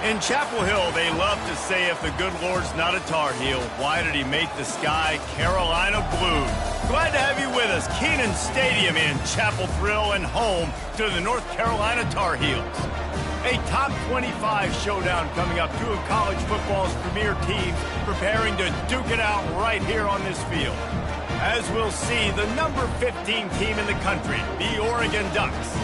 In Chapel Hill, they love to say if the good Lord's not a Tar Heel, why did he make the sky Carolina blue? Glad to have you with us. Kenan Stadium in Chapel Thrill and home to the North Carolina Tar Heels. A top 25 showdown coming up. Two of college football's premier teams preparing to duke it out right here on this field. As we'll see, the number 15 team in the country, the Oregon Ducks,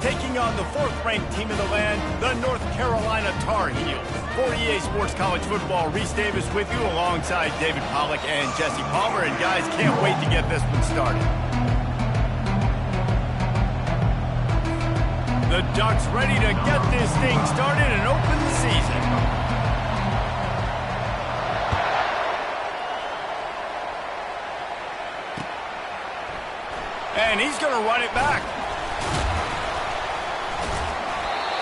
taking on the fourth-ranked team in the land, the North Carolina Tar Heels. For EA Sports College Football, Reese Davis with you alongside David Pollack and Jesse Palmer. And guys, can't wait to get this one started. The Ducks ready to get this thing started and open the season. And he's going to run it back.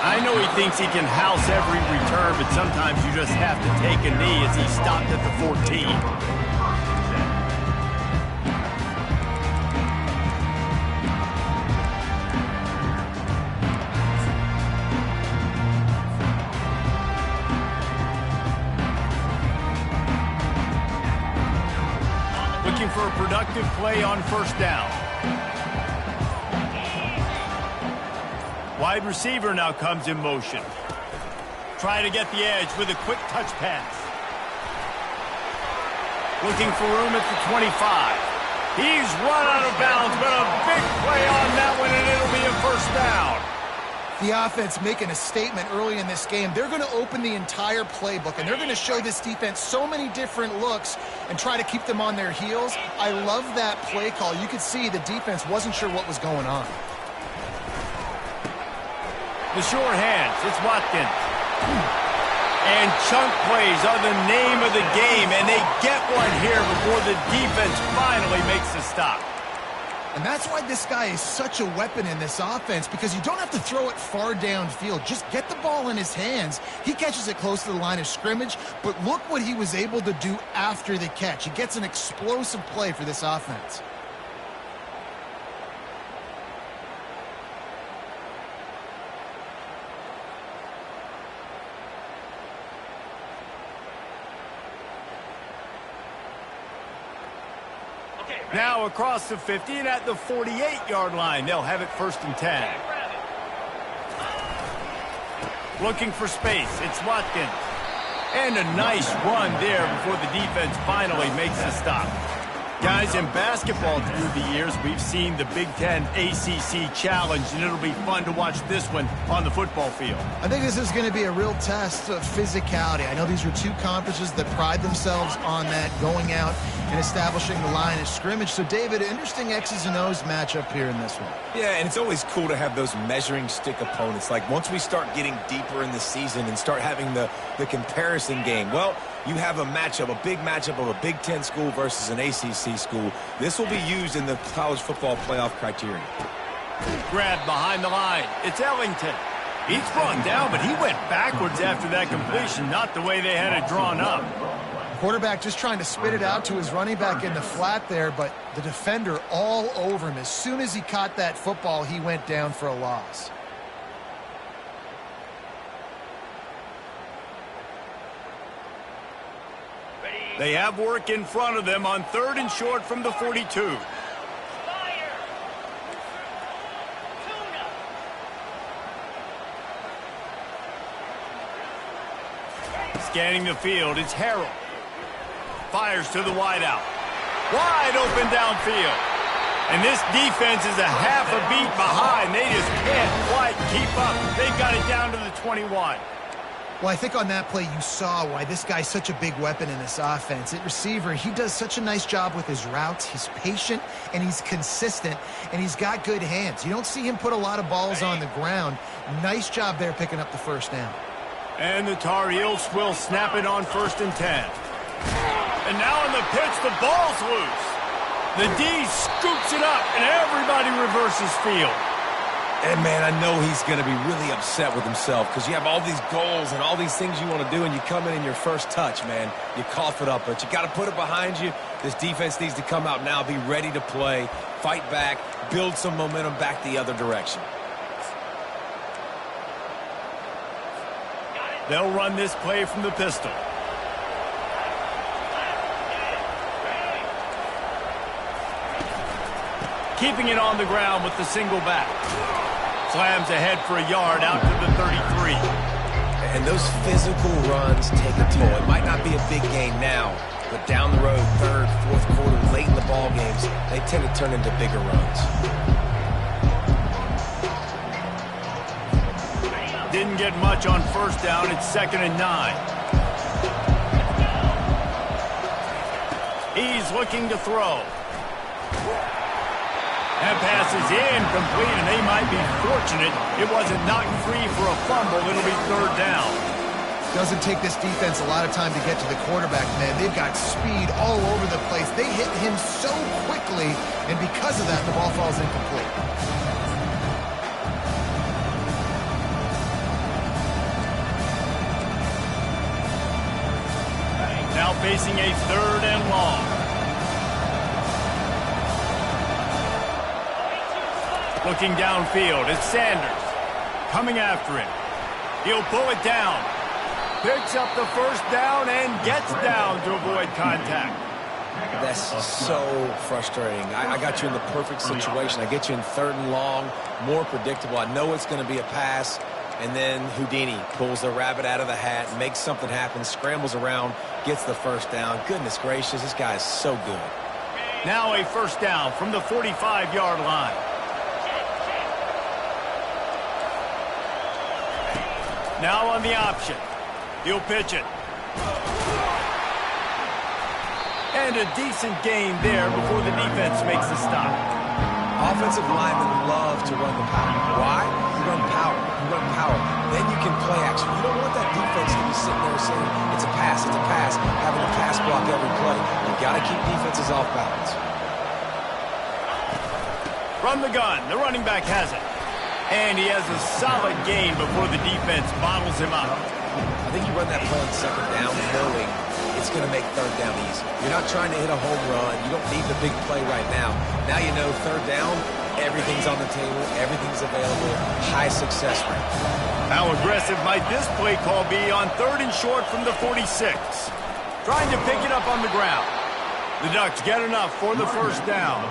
I know he thinks he can house every return, but sometimes you just have to take a knee as he stopped at the 14. Looking for a productive play on first down. Wide receiver now comes in motion. Trying to get the edge with a quick touch pass. Looking for room at the 25. He's run out of bounds, but a big play on that one, and it'll be a first down. The offense making a statement early in this game. They're going to open the entire playbook, and they're going to show this defense so many different looks and try to keep them on their heels. I love that play call. You could see the defense wasn't sure what was going on. The sure hands, it's Watkins. And chunk plays are the name of the game, and they get one here before the defense finally makes a stop. And that's why this guy is such a weapon in this offense, because you don't have to throw it far downfield. Just get the ball in his hands. He catches it close to the line of scrimmage, but look what he was able to do after the catch. He gets an explosive play for this offense. Now across the 50 and at the 48-yard line. They'll have it 1st and 10. Looking for space. It's Watkins. And a nice run there before the defense finally makes the stop. Guys, in basketball through the years, we've seen the Big Ten ACC Challenge, and it'll be fun to watch this one on the football field. I think this is going to be a real test of physicality. I know these are two conferences that pride themselves on that, going out and establishing the line of scrimmage. So, David, interesting X's and O's matchup here in this one. Yeah, and it's always cool to have those measuring stick opponents. Like, once we start getting deeper in the season and start having the comparison game, well, you have a matchup, a big matchup of a Big Ten school versus an ACC school. This will be used in the college football playoff criteria. Grabbed behind the line. It's Ellington. He's brought down, but he went backwards after that completion, not the way they had it drawn up. Quarterback just trying to spit it out to his running back in the flat there, but the defender all over him. As soon as he caught that football, he went down for a loss. They have work in front of them on 3rd and short from the 42. Scanning the field, it's Harrell. Fires to the wideout. Wide open downfield. And this defense is a half a beat behind. They just can't quite keep up. They've got it down to the 21. Well, I think on that play you saw why this guy's such a big weapon in this offense. At receiver, he does such a nice job with his routes. He's patient, and he's consistent, and he's got good hands. You don't see him put a lot of balls on the ground. Nice job there picking up the first down. And the Tar Heels will snap it on 1st and 10. And now on the pitch, the ball's loose. The D scoops it up, and everybody reverses field. And, man, I know he's going to be really upset with himself because you have all these goals and all these things you want to do, and you come in your first touch, man. You cough it up, but you got to put it behind you. This defense needs to come out now, be ready to play, fight back, build some momentum back the other direction. They'll run this play from the pistol. Keeping it on the ground with the single back. Slams ahead for a yard out to the 33. And those physical runs take a toll. It might not be a big game now, but down the road, third, fourth quarter, late in the ball games, they tend to turn into bigger runs. Didn't get much on first down. It's 2nd and 9. He's looking to throw. That pass is incomplete, and they might be fortunate it wasn't knocked free for a fumble. It'll be 3rd down. Doesn't take this defense a lot of time to get to the quarterback, man. They've got speed all over the place. They hit him so quickly, and because of that, the ball falls incomplete. Now facing a 3rd and long. Looking downfield, it's Sanders. Coming after him. He'll pull it down. Picks up the first down and gets down to avoid contact. That's so frustrating. I got you in the perfect situation. I get you in 3rd and long, more predictable. I know it's going to be a pass, and then Houdini pulls the rabbit out of the hat, makes something happen, scrambles around, gets the first down. Goodness gracious, this guy is so good. Now a first down from the 45-yard line. Now on the option. He'll pitch it. And a decent gain there before the defense makes the stop. Offensive linemen love to run the power. Why? You run power. You run power. Then you can play action. You don't want that defense to be sitting there saying, it's a pass, having a pass block every play. You've got to keep defenses off balance. From the gun, the running back has it. And he has a solid gain before the defense bottles him up. I think you run that play on 2nd down knowing it's going to make 3rd down easy. You're not trying to hit a home run. You don't need the big play right now. Now you know 3rd down, everything's on the table, everything's available, high success rate. How aggressive might this play call be on 3rd and short from the 46? Trying to pick it up on the ground. The Ducks get enough for the first down.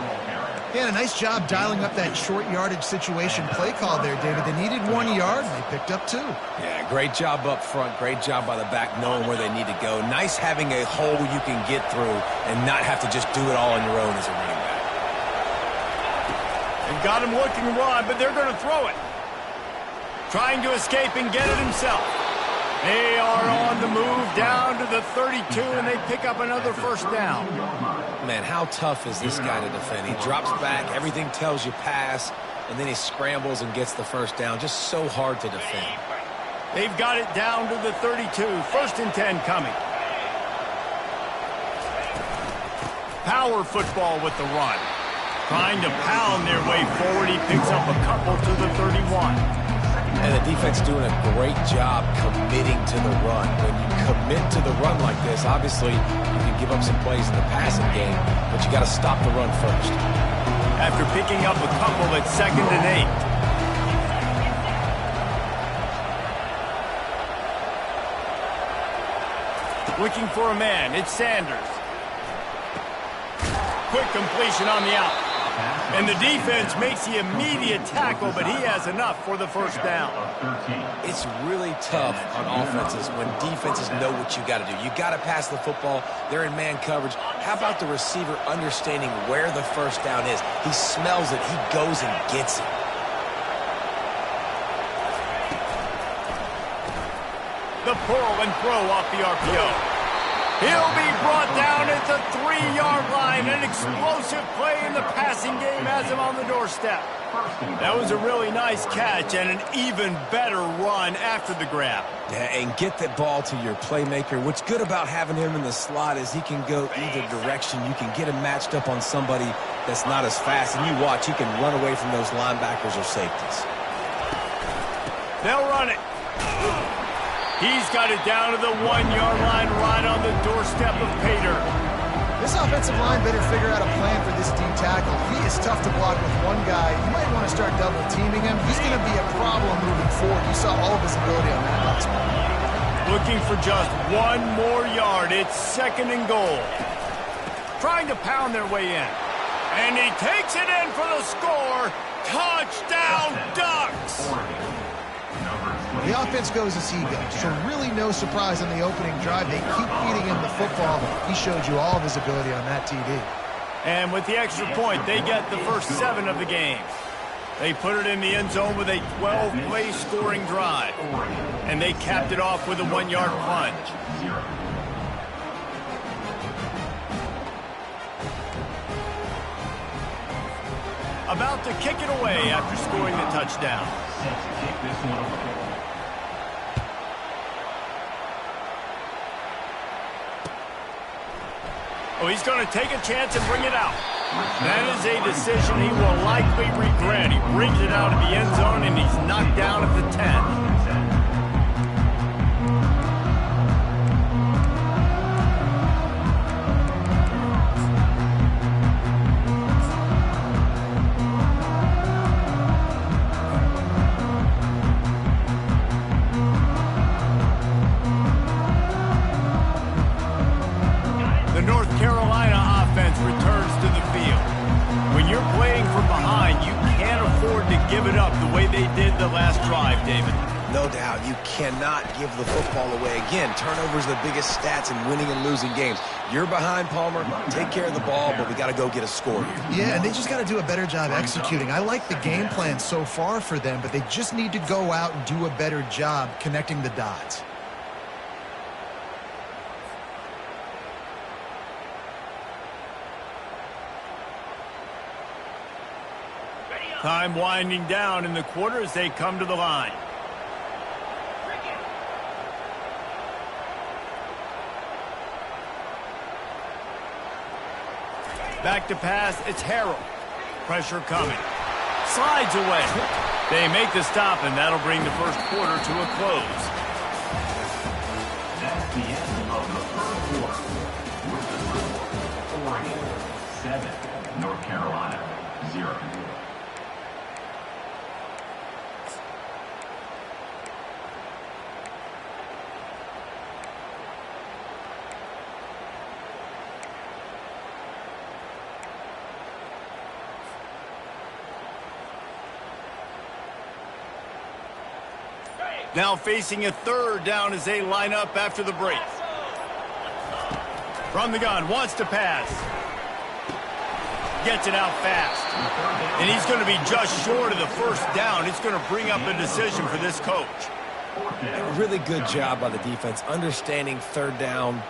Yeah, a nice job dialing up that short yardage situation play call there, David. They needed 1 yard, and they picked up 2. Yeah, great job up front. Great job by the back knowing where they need to go. Nice having a hole you can get through and not have to just do it all on your own as a running back. They've got him looking to run, but they're going to throw it. Trying to escape and get it himself. They are on the move down to the 32, and they pick up another first down. Man, how tough is this guy to defend? He drops back, everything tells you pass, and then he scrambles and gets the first down. Just so hard to defend. They've got it down to the 32. 1st and 10 coming. Power football with the run. Trying to pound their way forward. He picks up a couple to the 31. And the defense doing a great job committing to the run. When you commit to the run like this, obviously you can give up some plays in the passing game, but you got to stop the run first. After picking up a couple at 2nd and 8. Looking for a man, it's Sanders. Quick completion on the out. And the defense makes the immediate tackle, but he has enough for the first down. It's really tough on offenses when defenses know what you got to do. You got to pass the football. They're in man coverage. How about the receiver understanding where the first down is? He smells it. He goes and gets it. The pull and throw off the RPO. He'll be brought down at the 3-yard line. An explosive play in the passing game has him on the doorstep. That was a really nice catch and an even better run after the grab. Yeah, and get the ball to your playmaker. What's good about having him in the slot is he can go either direction. You can get him matched up on somebody that's not as fast, and you watch, he can run away from those linebackers or safeties. They'll run it. He's got it down to the 1-yard line right on the doorstep of Pater. This offensive line better figure out a plan for this D tackle. He is tough to block with one guy. You might want to start double teaming him. He's going to be a problem moving forward. You saw all of his ability on that last play. Looking for just one more yard. It's 2nd and goal. Trying to pound their way in. And he takes it in for the score. Touchdown, Ducks! The offense goes as he goes, so really no surprise on the opening drive. They keep feeding him the football. He showed you all of his ability on that TD. And with the extra point, they get the first 7 of the game. They put it in the end zone with a 12-play scoring drive. And they capped it off with a 1-yard plunge. About to kick it away after scoring the touchdown. Oh, he's going to take a chance and bring it out. That is a decision he will likely regret. He brings it out of the end zone, and he's knocked down at the 10. Returns to the field. When you're playing from behind, you can't afford to give it up the way they did the last drive, David. No doubt, you cannot give the football away. Again, turnovers are the biggest stats in winning and losing games. You're behind, Palmer. Take care of the ball, but we got to go get a score here. Yeah, and they just got to do a better job executing. I like the game plan so far for them, but they just need to go out and do a better job connecting the dots. Time winding down in the quarter as they come to the line. Back to pass, it's Harrell. Pressure coming. Slides away. They make the stop, and that'll bring the first quarter to a close. That's the end of the first quarter. With the score, Oregon 7, North Carolina 0. Now facing a 3rd down as they line up after the break. From the gun, wants to pass. Gets it out fast. And he's going to be just short of the first down. It's going to bring up a decision for this coach. A really good job by the defense, understanding 3rd down.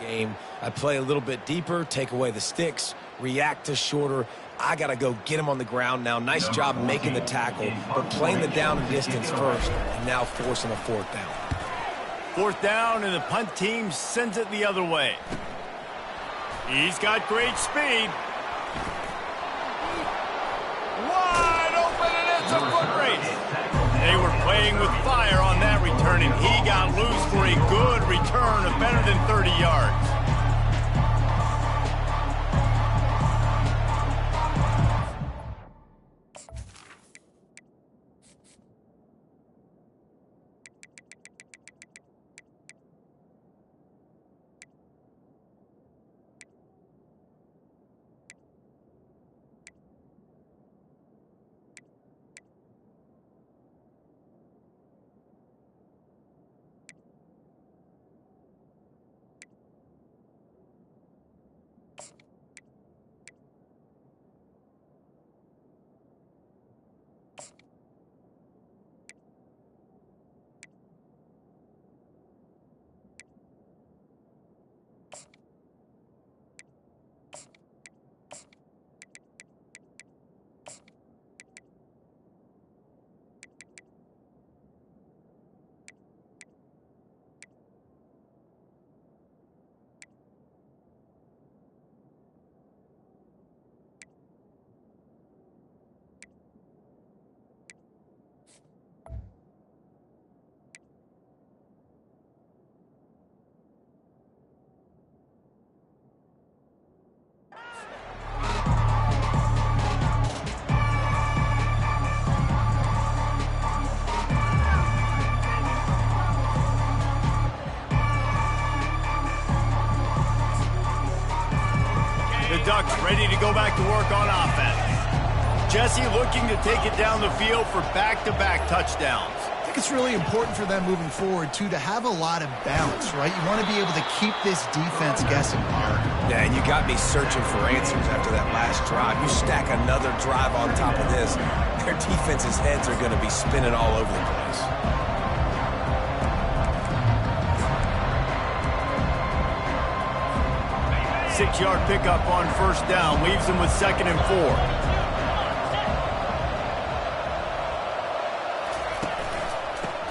Game. I play a little bit deeper, take away the sticks, react to shorter. I got to go get him on the ground now. Nice job making the tackle, but playing the down and distance first, and now forcing a 4th down. 4th down, and the punt team sends it the other way. He's got great speed. Wide open, and it's a foot race. They were playing with fire on that return, and he got loose for a good return of better than 30 yards. back to work on offense. Jesse looking to take it down the field for back-to-back touchdowns. I think it's really important for them moving forward, too, to have a lot of balance, right? You want to be able to keep this defense guessing hard. Yeah, and you got me searching for answers after that last drive. You stack another drive on top of this, their defense's heads are going to be spinning all over the place. Six-yard pickup on first down leaves them with 2nd and 4.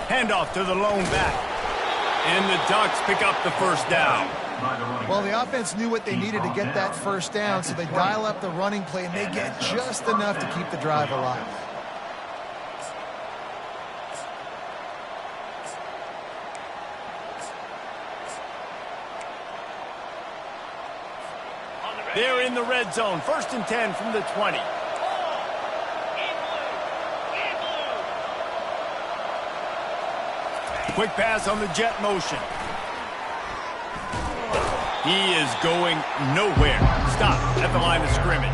Handoff to the lone back. And the Ducks pick up the first down. Well, the offense knew what they needed to get that first down, so they dial up the running play, and they get just enough to keep the drive alive. They're in the red zone. 1st and 10 from the 20. Quick pass on the jet motion. He is going nowhere. Stop at the line of scrimmage.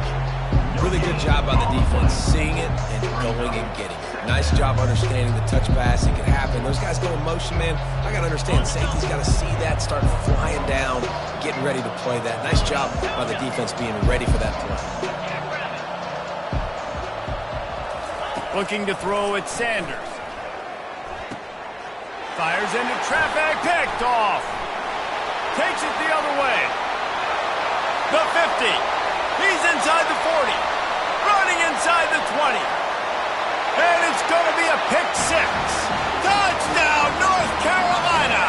Really good job by the defense, seeing it and going and getting it. Nice job understanding the touch pass. It can happen. Those guys go in motion, man. I got to understand, safety's got to see that, start flying down, getting ready to play that. Nice job by the defense being ready for that play. Looking to throw at Sanders. Fires into traffic, picked off. Takes it the other way. The 50. He's inside the 40. Running inside the 20. And it's going to be a pick 6. Touchdown, North Carolina.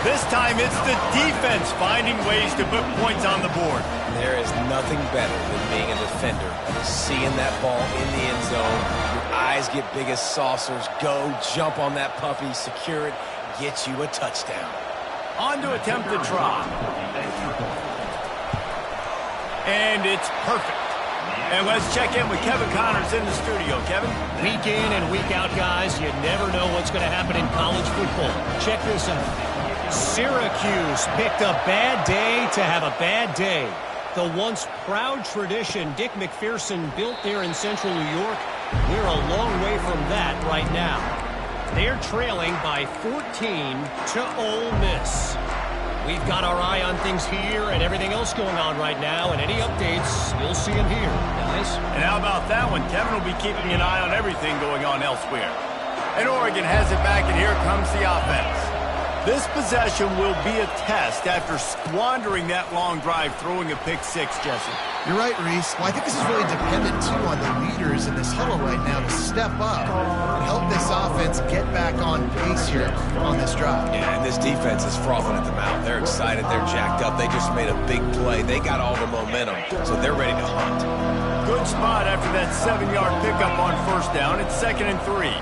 This time it's the defense finding ways to put points on the board. There is nothing better than being a defender, seeing that ball in the end zone. Your eyes get big as saucers. Go, jump on that puppy, secure it, get you a touchdown. On to attempt the try. And it's perfect. And let's check in with Kevin Connors in the studio. Kevin? Week in and week out, guys, you never know what's going to happen in college football. Check this out. Syracuse picked a bad day to have a bad day. The once proud tradition Dick McPherson built there in central New York, we're a long way from that right now. They're trailing by 14 to Ole Miss. We've got our eye on things here and everything else going on right now, and any updates, you'll see them here, guys. And how about that one? Kevin will be keeping an eye on everything going on elsewhere. And Oregon has it back, and here comes the offense. This possession will be a test after squandering that long drive, throwing a pick 6, Jesse. You're right, Reese. Well, I think this is really dependent, too, on the leaders in this huddle right now to step up and help this offense get back on pace here on this drive. Yeah, and this defense is frothing at the mouth. They're excited. They're jacked up. They just made a big play. They got all the momentum, so they're ready to hunt. Good spot after that 7-yard pickup on first down. It's 2nd and 3.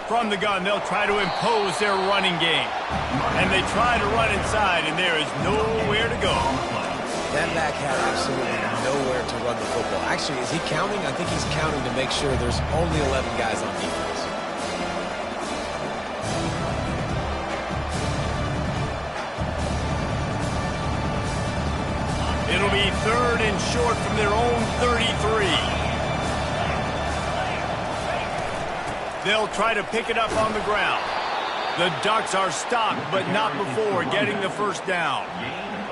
From the gun, they'll try to impose their running game. And they try to run inside, and there is nowhere to go. That back had absolutely nowhere to run the football. Actually, is he counting? I think he's counting to make sure there's only 11 guys on defense. It'll be 3rd and short from their own 33. They'll try to pick it up on the ground. The Ducks are stopped, but not before getting the first down.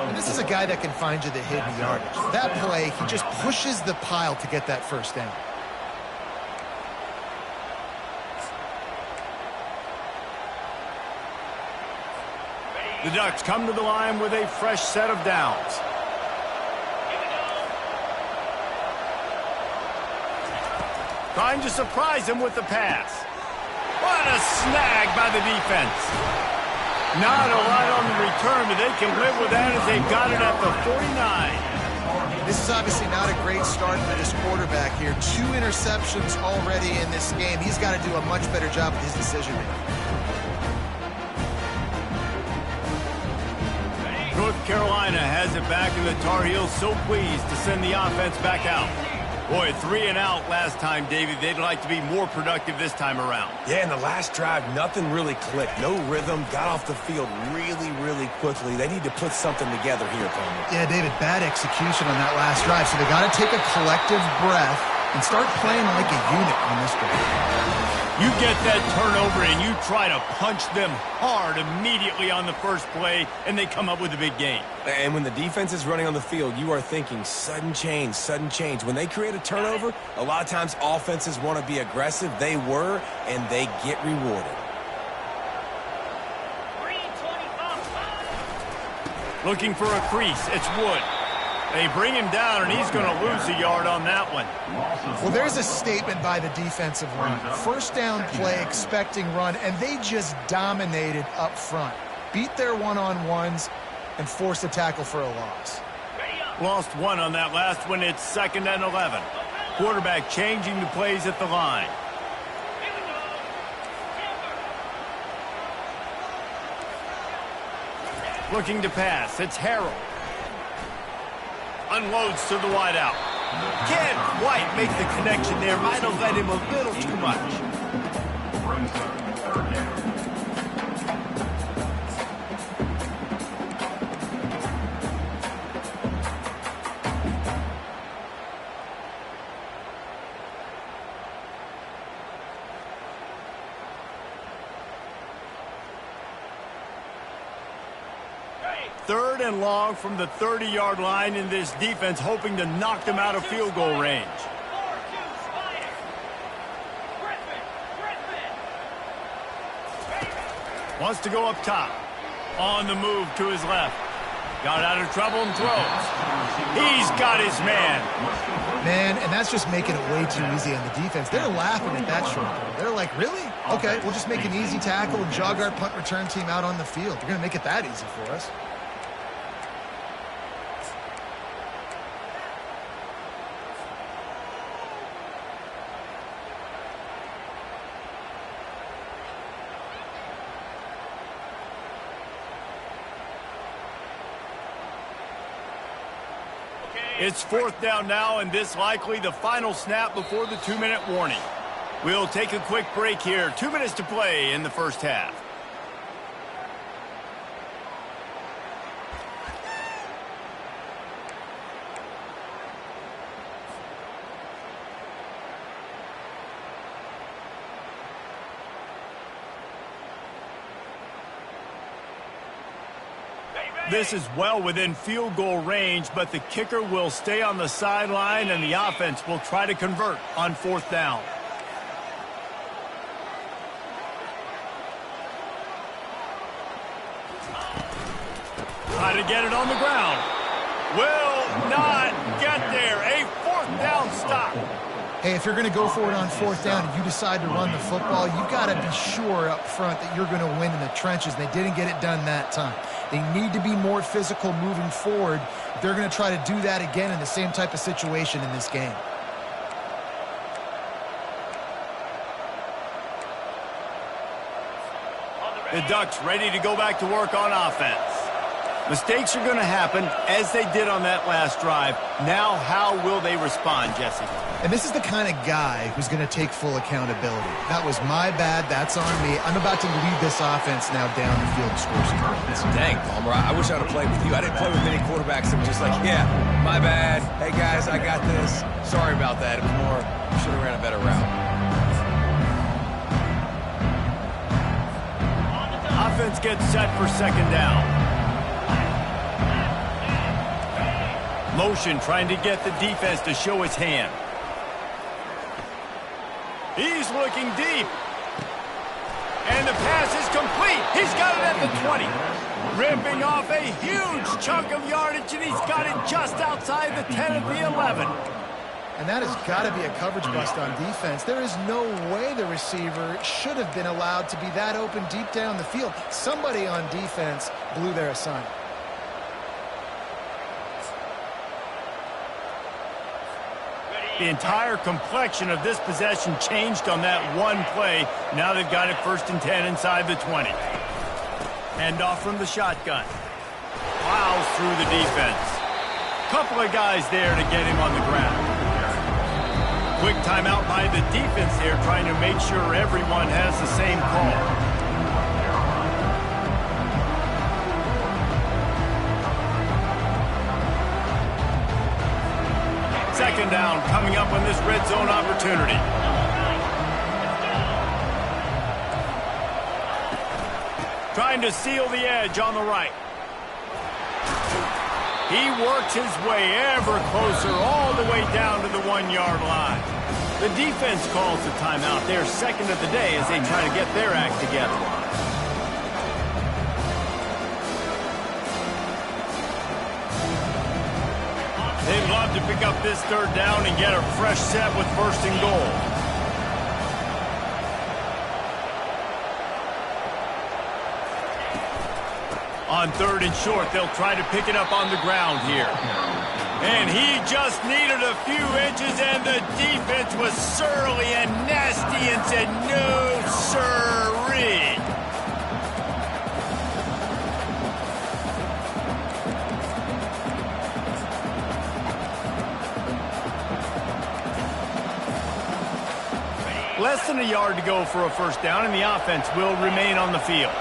And this is a guy that can find you the hidden yardage. That play, he just pushes the pile to get that first down. The Ducks come to the line with a fresh set of downs. Trying to surprise him with the pass. What a snag by the defense. Not a lot on the return, but they can live with that as they've got it at the 49. This is obviously not a great start for this quarterback here. 2 interceptions already in this game. He's got to do a much better job with his decision-making. North Carolina has it back, and the Tar Heels so pleased to send the offense back out. Boy, 3 and out last time, David. They'd like to be more productive this time around. Yeah, in the last drive, nothing really clicked. No rhythm, got off the field really, really quickly. They need to put something together here, Palmer. Yeah, David, bad execution on that last drive. So they got to take a collective breath and start playing like a unit on this drive. You get that turnover and you try to punch them hard immediately on the first play, and they come up with a big gain. And when the defense is running on the field, you are thinking sudden change, sudden change. When they create a turnover, a lot of times offenses want to be aggressive. They were, and they get rewarded. Looking for a crease. It's Wood. They bring him down, and he's going to lose a yard on that one. Well, there's a statement by the defensive line. First down play, expecting run, and they just dominated up front. Beat their one-on-ones and forced a tackle for a loss. Lost one on that last one. It's 2nd and 11. Quarterback changing the plays at the line. Looking to pass. It's Harrell. Unloads to the wideout. Can't quite make the connection there. Might have led him a little too much. Third and long from the 30-yard line, in this defense hoping to knock them out of field goal range. Wants to go up top. On the move to his left. Got out of trouble and throws. He's got his man. Man, and that's just making it way too easy on the defense. They're laughing at that short throw. They're like, really? Okay, we'll just make an easy tackle and jog our punt return team out on the field. They're going to make it that easy for us. It's 4th down now, and this likely the final snap before the 2-minute warning. We'll take a quick break here. 2 minutes to play in the first half. This is well within field goal range, but the kicker will stay on the sideline, and the offense will try to convert on 4th down. Try to get it on the ground. Will not get there. A 4th down stop. Hey, if you're going to go for it on 4th down and you decide to run the football, you've got to be sure up front that you're going to win in the trenches. They didn't get it done that time. They need to be more physical moving forward. They're going to try to do that again in the same type of situation in this game. The Ducks ready to go back to work on offense. Mistakes are going to happen, as they did on that last drive. Now, how will they respond, Jesse? And this is the kind of guy who's going to take full accountability. That was my bad. That's on me. I'm about to lead this offense now down the field to score some points. Dang, Palmer, I wish I would have played with you. I didn't play with many quarterbacks that were just like, yeah, my bad. Hey, guys, I got this. Sorry about that. It was more, should have ran a better route. Offense gets set for 2nd down. Motion trying to get the defense to show his hand. He's looking deep. And the pass is complete. He's got it at the 20. Ripping off a huge chunk of yardage, and he's got it just outside the 10 of the 11. And that has got to be a coverage bust on defense. There is no way the receiver should have been allowed to be that open deep down the field. Somebody on defense blew their assignment. The entire complexion of this possession changed on that one play. Now they've got it 1st and 10 inside the 20. Handoff from the shotgun. Plows through the defense. Couple of guys there to get him on the ground. Quick timeout by the defense here, trying to make sure everyone has the same call. Second down coming up on this red zone opportunity. Trying to seal the edge on the right. He works his way ever closer all the way down to the 1-yard line. The defense calls the timeout. Their second of the day as they try to get their act together. They'd love to pick up this third down and get a fresh set with first and goal. On third and short, they'll try to pick it up on the ground here. And he just needed a few inches, and the defense was surly and nasty and said, no, sirree. Less than a yard to go for a first down, and the offense will remain on the field.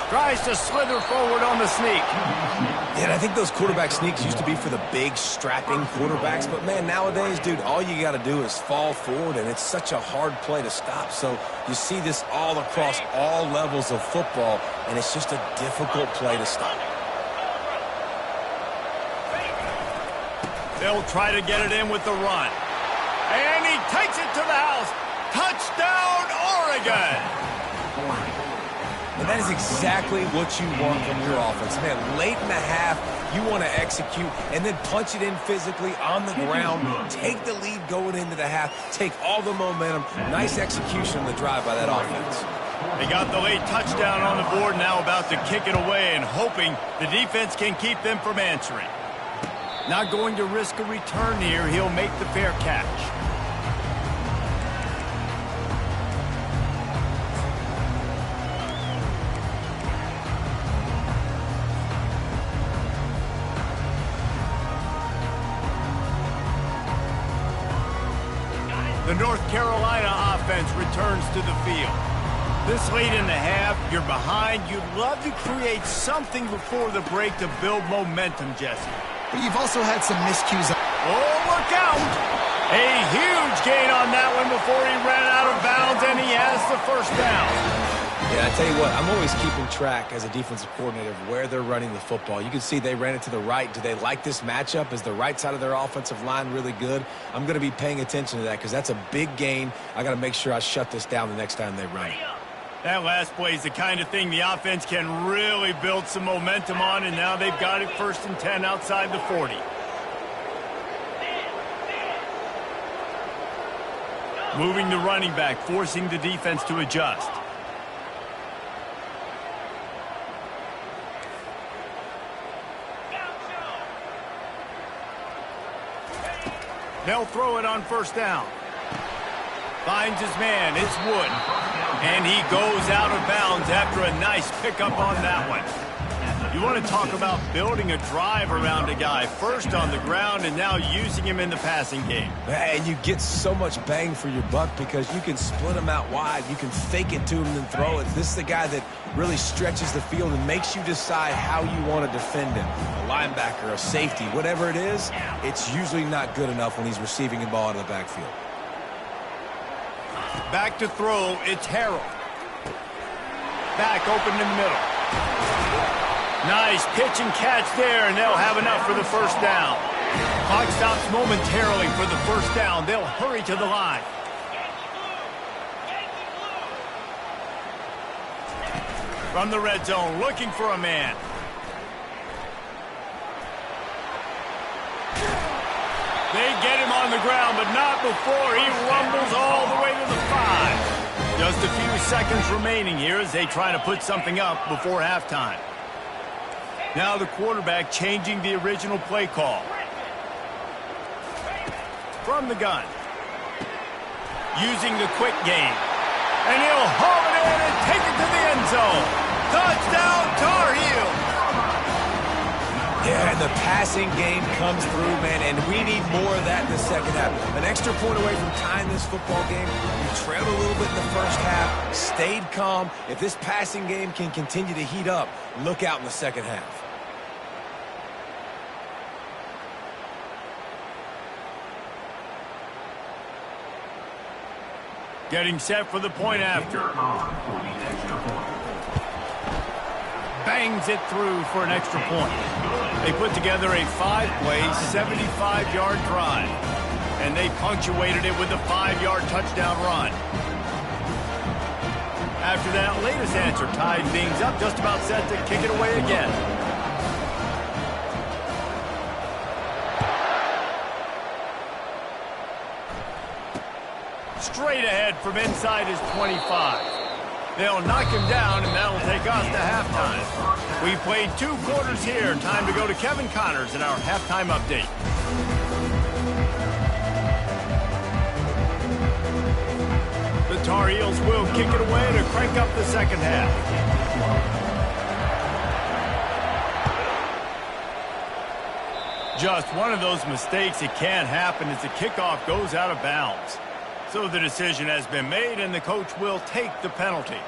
Tries to slither forward on the sneak. Yeah, and I think those quarterback sneaks used to be for the big, strapping quarterbacks. But, man, nowadays, dude, all you got to do is fall forward, and it's such a hard play to stop. So you see this all across all levels of football, and it's just a difficult play to stop. They'll try to get it in with the run. And he takes it to the house. Touchdown, Oregon! And that is exactly what you want from your offense. Man, late in the half, you want to execute and then punch it in physically on the ground. Take the lead going into the half. Take all the momentum. Nice execution on the drive by that offense. They got the late touchdown on the board, now about to kick it away and hoping the defense can keep them from answering. Not going to risk a return here. He'll make the fair catch. The North Carolina offense returns to the field. This late in the half, you're behind. You'd love to create something before the break to build momentum, Jesse. But you've also had some miscues. Oh, look out! A huge gain on that one before he ran out of bounds, and he has the first down. Yeah, I tell you what, I'm always keeping track as a defensive coordinator of where they're running the football. You can see they ran it to the right. Do they like this matchup? Is the right side of their offensive line really good? I'm going to be paying attention to that because that's a big gain. I got to make sure I shut this down the next time they run it. That last play is the kind of thing the offense can really build some momentum on, and now they've got it 1st and 10 outside the 40. Moving the running back, forcing the defense to adjust. They'll throw it on first down. Finds his man. It's Wood. And he goes out of bounds after a nice pickup on that one. You want to talk about building a drive around a guy. First on the ground and now using him in the passing game. And you get so much bang for your buck because you can split him out wide. You can fake it to him and throw it. This is the guy that really stretches the field and makes you decide how you want to defend him. A linebacker, a safety, whatever it is, it's usually not good enough when he's receiving the ball out of the backfield. Back to throw, it's Harrell. Back open in the middle. Nice pitch and catch there, and they'll have enough for the first down. Clock stops momentarily for the first down. They'll hurry to the line. From the red zone, looking for a man. They get him on the ground, but not before he rumbles all the way to the 5. Just a few seconds remaining here as they try to put something up before halftime. Now the quarterback changing the original play call. From the gun. Using the quick game. And he'll haul it in and take it to the end zone. Touchdown, Tar Heels! and the passing game comes through, man, and we need more of that in the second half. An extra point away from tying this football game. We trailed a little bit in the first half, stayed calm. If this passing game can continue to heat up, look out in the second half. Getting set for the point after. Bangs it through for an extra point. They put together a 5-play, 75-yard drive. And they punctuated it with a 5-yard touchdown run. After that latest answer tied things up, just about set to kick it away again. Straight ahead from inside his 25. They'll knock him down, and that'll take us to halftime. We played 2 quarters here. Time to go to Kevin Connors in our halftime update. The Tar Heels will kick it away to crank up the second half. Just one of those mistakes that can't happen as the kickoff goes out of bounds. So the decision has been made, and the coach will take the penalty.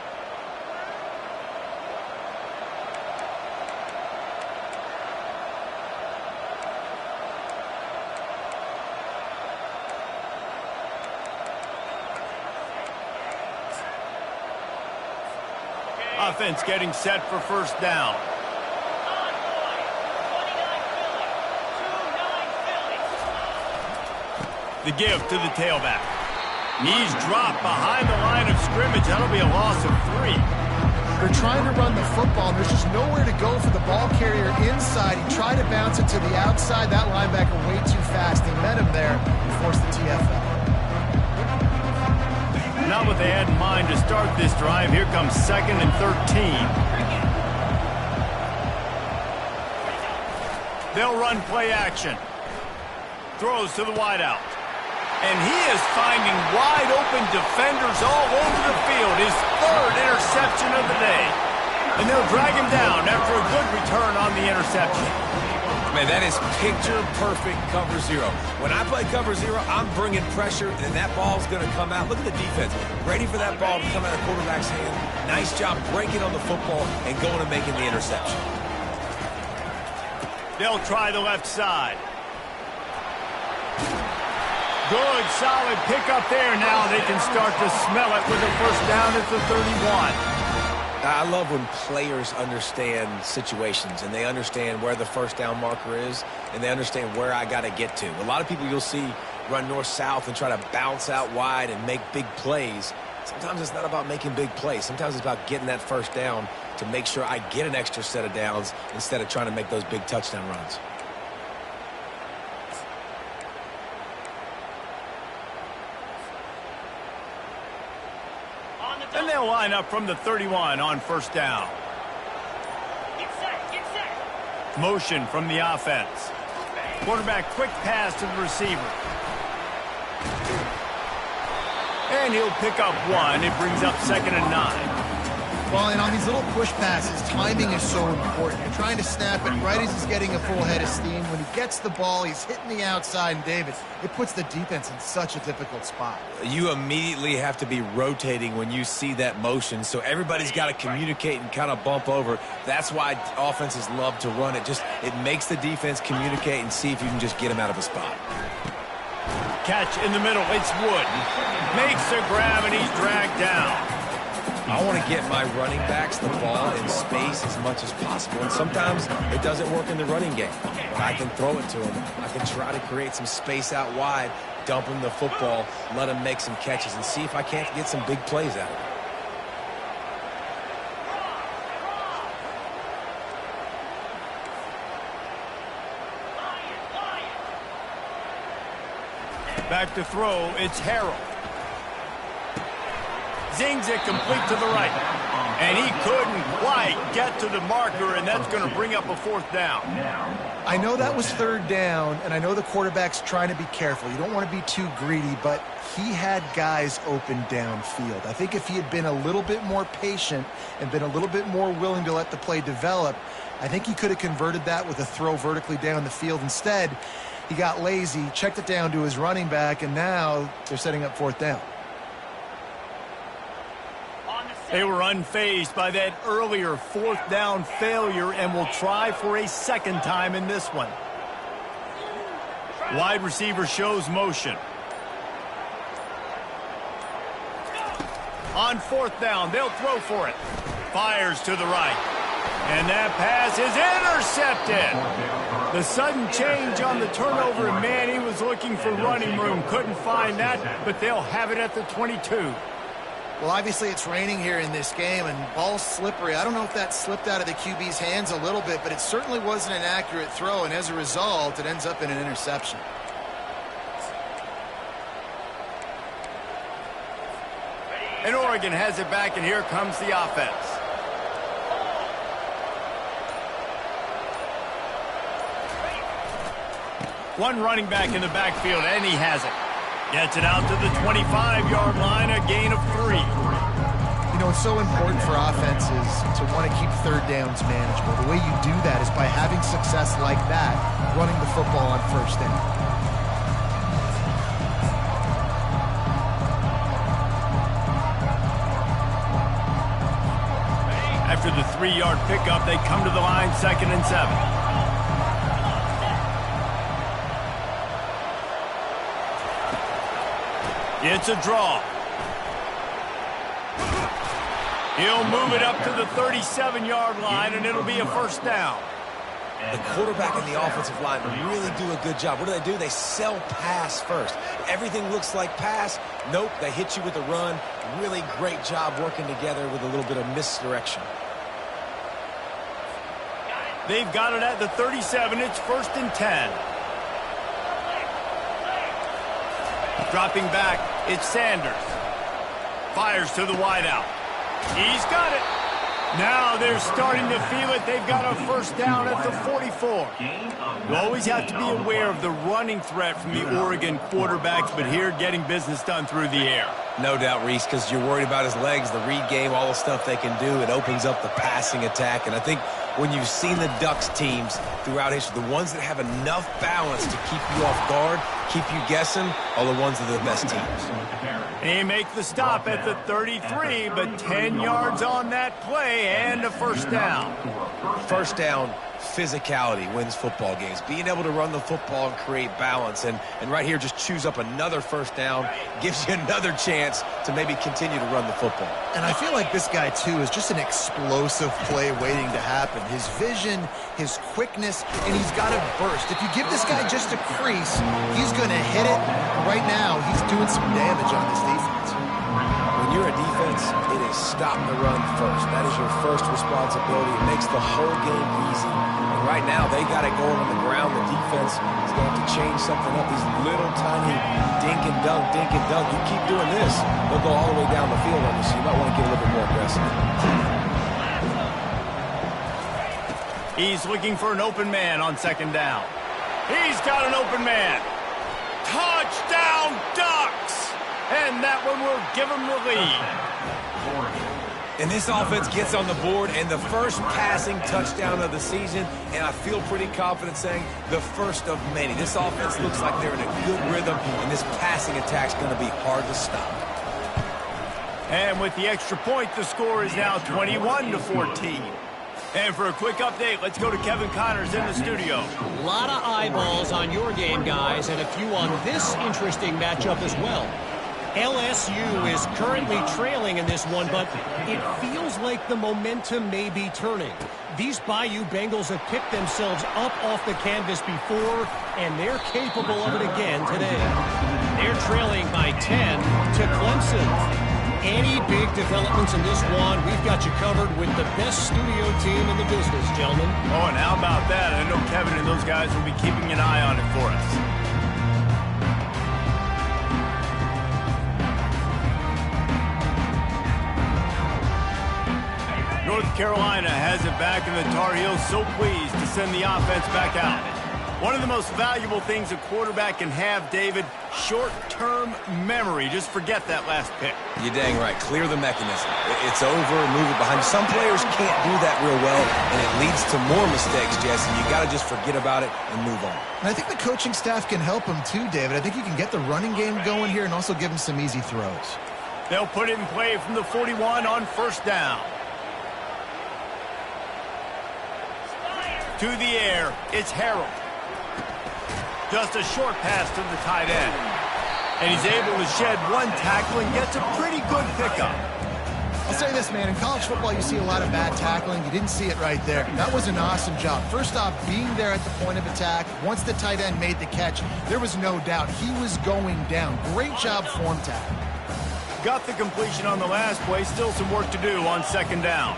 Offense getting set for first down. The give to the tailback. Knees drop behind the line of scrimmage. That'll be a loss of 3. They're trying to run the football. There's just nowhere to go for the ball carrier inside. He tried to bounce it to the outside. That linebacker way too fast. He met him there and forced the TFL. Not what they had in mind to start this drive. Here comes 2nd and 13. They'll run play action. Throws to the wideout. And he is finding wide-open defenders all over the field. His 3rd interception of the day. And they'll drag him down after a good return on the interception. Man, that is picture-perfect cover 0. When I play cover 0, I'm bringing pressure, and that ball's going to come out. Look at the defense. Ready for that ball to come out of the quarterback's hand. Nice job breaking on the football and going and making the interception. They'll try the left side. Good, solid pickup there. Now they can start to smell it with a first down at the 31. I love when players understand situations and they understand where the first down marker is and they understand where I got to get to. A lot of people you'll see run north-south and try to bounce out wide and make big plays. Sometimes it's not about making big plays. Sometimes it's about getting that first down to make sure I get an extra set of downs instead of trying to make those big touchdown runs. And they'll line up from the 31 on first down. Get set. Motion from the offense. Quarterback quick pass to the receiver. And he'll pick up 1. It brings up 2nd and 9. Well, and on these little push passes, timing is so important. You're trying to snap it right as he's getting a full head of steam. When he gets the ball, he's hitting the outside, and David, it puts the defense in such a difficult spot. You immediately have to be rotating when you see that motion, so everybody's got to communicate and kind of bump over. That's why offenses love to run it. It makes the defense communicate and see if you can just get him out of a spot. Catch in the middle. It's Wood. Makes a grab, and he's dragged down. I want to get my running backs the ball in space as much as possible. And sometimes it doesn't work in the running game. But I can throw it to him. I can try to create some space out wide, dump him the football, let him make some catches, and see if I can't get some big plays out of it. Back to throw, it's Harrell. Zings it complete to the right. And he couldn't quite get to the marker, and that's going to bring up a 4th down. I know that was 3rd down, and I know the quarterback's trying to be careful. You don't want to be too greedy, but he had guys open downfield. I think if he had been a little bit more patient and been a little bit more willing to let the play develop, I think he could have converted that with a throw vertically down the field. Instead, he got lazy, checked it down to his running back, and now they're setting up 4th down. They were unfazed by that earlier 4th down failure and will try for a 2nd time in this one. Wide receiver shows motion. On 4th down, they'll throw for it. Fires to the right. And that pass is intercepted. The sudden change on the turnover, and man, he was looking for running room. Couldn't find that, but they'll have it at the 22. Well, obviously it's raining here in this game, and ball's slippery. I don't know if that slipped out of the QB's hands a little bit, but it certainly wasn't an accurate throw, and as a result, it ends up in an interception. And Oregon has it back, and here comes the offense. One running back in the backfield, and he has it. Gets it out to the 25-yard line, a gain of 3. You know, it's so important for offenses to want to keep 3rd downs manageable. The way you do that is by having success like that, running the football on 1st down. After the 3-yard pickup, they come to the line, 2nd and 7. It's a draw. He'll move it up to the 37-yard line, and it'll be a 1st down. The quarterback and the offensive line really do a good job. What do? They sell pass first. Everything looks like pass. Nope, they hit you with a run. Really great job working together with a little bit of misdirection. They've got it at the 37. It's 1st and 10. Dropping back, it's Sanders. Fires to the wideout. He's got it. Now they're starting to feel it. They've got a 1st down at the 44. You always have to be aware of the running threat from the Oregon quarterbacks, but here getting business done through the air. No doubt, Reese, because you're worried about his legs, the read game, all the stuff they can do. It opens up the passing attack, and I think when you've seen the Ducks teams throughout history, the ones that have enough balance to keep you off guard, keep you guessing, are the ones that are the best teams. They make the stop at the 33, but 10 yards on that play and a 1st down. 1st down, physicality wins football games. Being able to run the football and create balance. And right here, just choose up another 1st down, gives you another chance to maybe continue to run the football. And I feel like this guy, too, is just an explosive play waiting to happen. His vision, his quickness, and he's got a burst. If you give this guy just a crease, he's going to hit it. Right now, he's doing some damage on this defense. When you're a defense, it is stop the run first. That is your first responsibility. It makes the whole game easy. And right now, they got it going on the ground. The defense is going to have to change something up. These little tiny dink and dunk, dink and dunk. You keep doing this, they'll go all the way down the field on you, so you might want to get a little bit more aggressive. He's looking for an open man on 2nd down. He's got an open man. Touchdown, Ducks! And that one will give them the lead. And this offense gets on the board, and the first passing touchdown of the season, and I feel pretty confident saying the first of many. This offense looks like they're in a good rhythm, and this passing attack's going to be hard to stop. And with the extra point, the score is now 21-14. And for a quick update, let's go to Kevin Connors in the studio. A lot of eyeballs on your game, guys, and a few on this interesting matchup as well. LSU is currently trailing in this one, but it feels like the momentum may be turning. These Bayou Bengals have picked themselves up off the canvas before, and they're capable of it again today. They're trailing by 10 to Clemson. Any big developments in this one, we've got you covered with the best studio team in the business, gentlemen. Oh, and how about that? I know Kevin and those guys will be keeping an eye on it for us. North Carolina has it back, and the Tar Heels so pleased to send the offense back out. One of the most valuable things a quarterback can have, David, short-term memory. Just forget that last pick. You're dang right. Clear the mechanism. It's over, move it behind. Some players can't do that real well, and it leads to more mistakes, Jesse. You got to just forget about it and move on. And I think the coaching staff can help him too, David. I think you can get the running game going here and also give him some easy throws. They'll put it in play from the 41 on first down. To the air, it's Harold. Just a short pass to the tight end. And he's able to shed one tackle and gets a pretty good pickup. I'll say this, man. In college football, you see a lot of bad tackling. You didn't see it right there. That was an awesome job. First off, being there at the point of attack. Once the tight end made the catch, there was no doubt he was going down. Great job form tackle. Got the completion on the last play. Still some work to do on second down.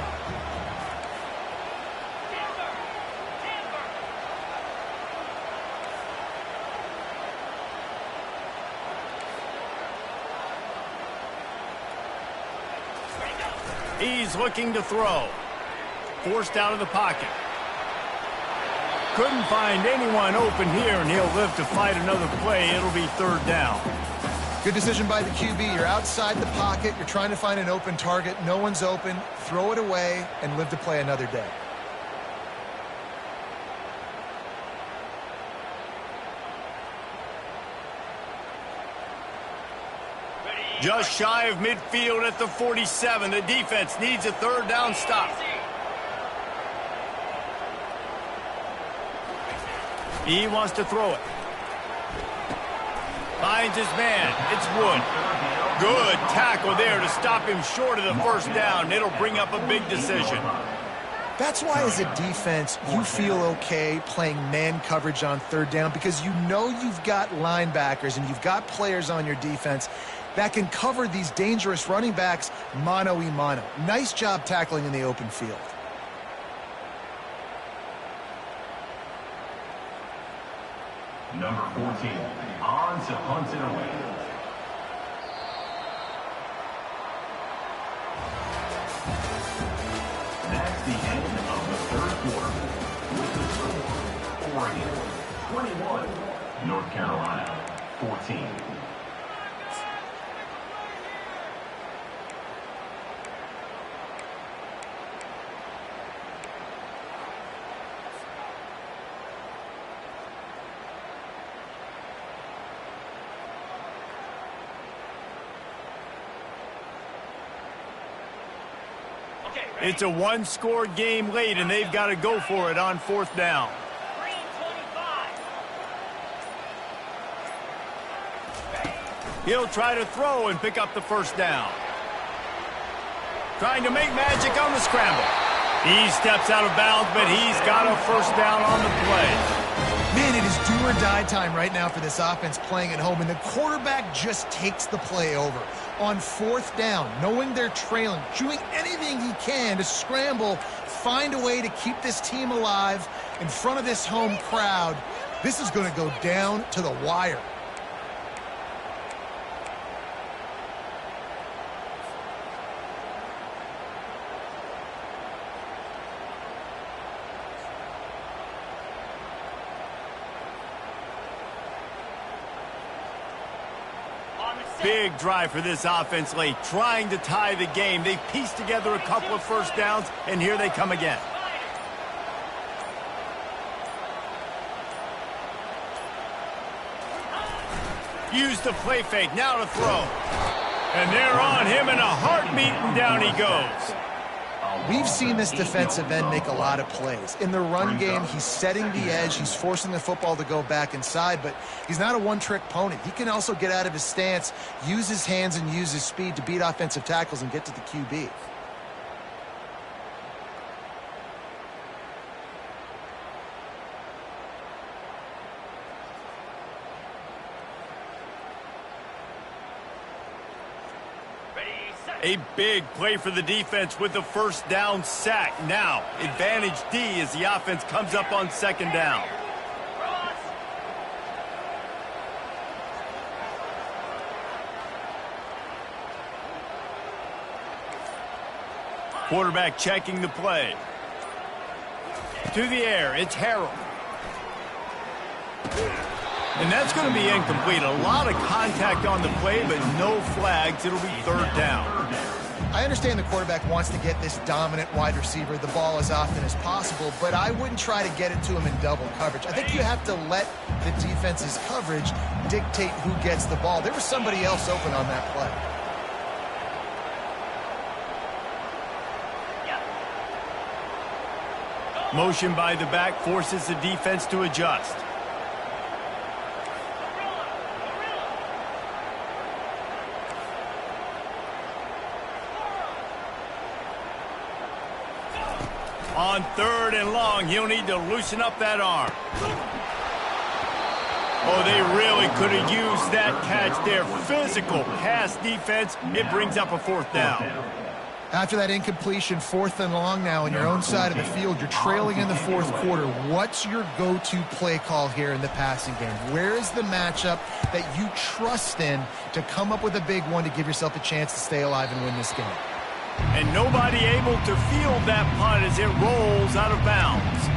He's looking to throw. Forced out of the pocket. Couldn't find anyone open here, and he'll live to fight another play. It'll be third down. Good decision by the QB. You're outside the pocket. You're trying to find an open target. No one's open. Throw it away and live to play another day. Just shy of midfield at the 47. The defense needs a third down stop. He wants to throw it. Finds his man. It's Wood. Good tackle there to stop him short of the first down. It'll bring up a big decision. That's why as a defense, you feel okay playing man coverage on third down because you know you've got linebackers and you've got players on your defense that can cover these dangerous running backs mano-a-mano. Nice job tackling in the open field. Number 14, on to punt it away. That's the end of the third quarter. With the score, Oregon 21, North Carolina 14. It's a one-score game late, and they've got to go for it on fourth down. Green 25. He'll try to throw and pick up the first down. Trying to make magic on the scramble. He steps out of bounds, but he's got a first down on the play. Man, it is do or die time right now for this offense playing at home, and the quarterback just takes the play over. On fourth down, knowing they're trailing, doing anything he can to scramble, find a way to keep this team alive in front of this home crowd. This is going to go down to the wire. Big drive for this offense late, trying to tie the game. They've pieced together a couple of first downs, and here they come again. Use the play fake, now to throw. And they're on him in a heartbeat, and down he goes. We've seen this defensive end make a lot of plays. In the run game, he's setting the edge. He's forcing the football to go back inside, but he's not a one-trick pony. He can also get out of his stance, use his hands, and use his speed to beat offensive tackles and get to the QB. A big play for the defense with the first down sack. Now, advantage D as the offense comes up on second down. Quarterback checking the play. To the air, it's Harrell. And that's going to be incomplete. A lot of contact on the play, but no flags. It'll be third down. I understand the quarterback wants to get this dominant wide receiver the ball as often as possible, but I wouldn't try to get it to him in double coverage. I think you have to let the defense's coverage dictate who gets the ball. There was somebody else open on that play. Motion by the back forces the defense to adjust. On third and long, he'll need to loosen up that arm. Oh, they really could have used that catch there. Physical pass defense. It brings up a fourth down. After that incompletion, 4th and long now on your own side of the field, you're trailing in the 4th quarter. What's your go-to play call here in the passing game? Where is the matchup that you trust in to come up with a big one to give yourself a chance to stay alive and win this game? And nobody able to field that punt as it rolls out of bounds.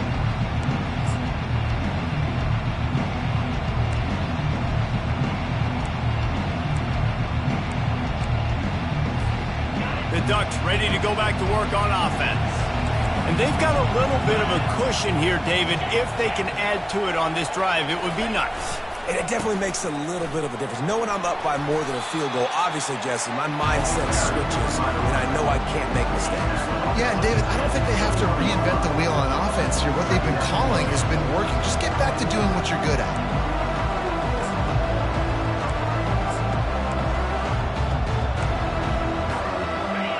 The Ducks ready to go back to work on offense. And they've got a little bit of a cushion here, David. If they can add to it on this drive, it would be nice. And it definitely makes a little bit of a difference. Knowing I'm up by more than a field goal, obviously, Jesse, my mindset switches, and I know I can't make mistakes. Yeah, and David, I don't think they have to reinvent the wheel on offense here. What they've been calling has been working. Just get back to doing what you're good at.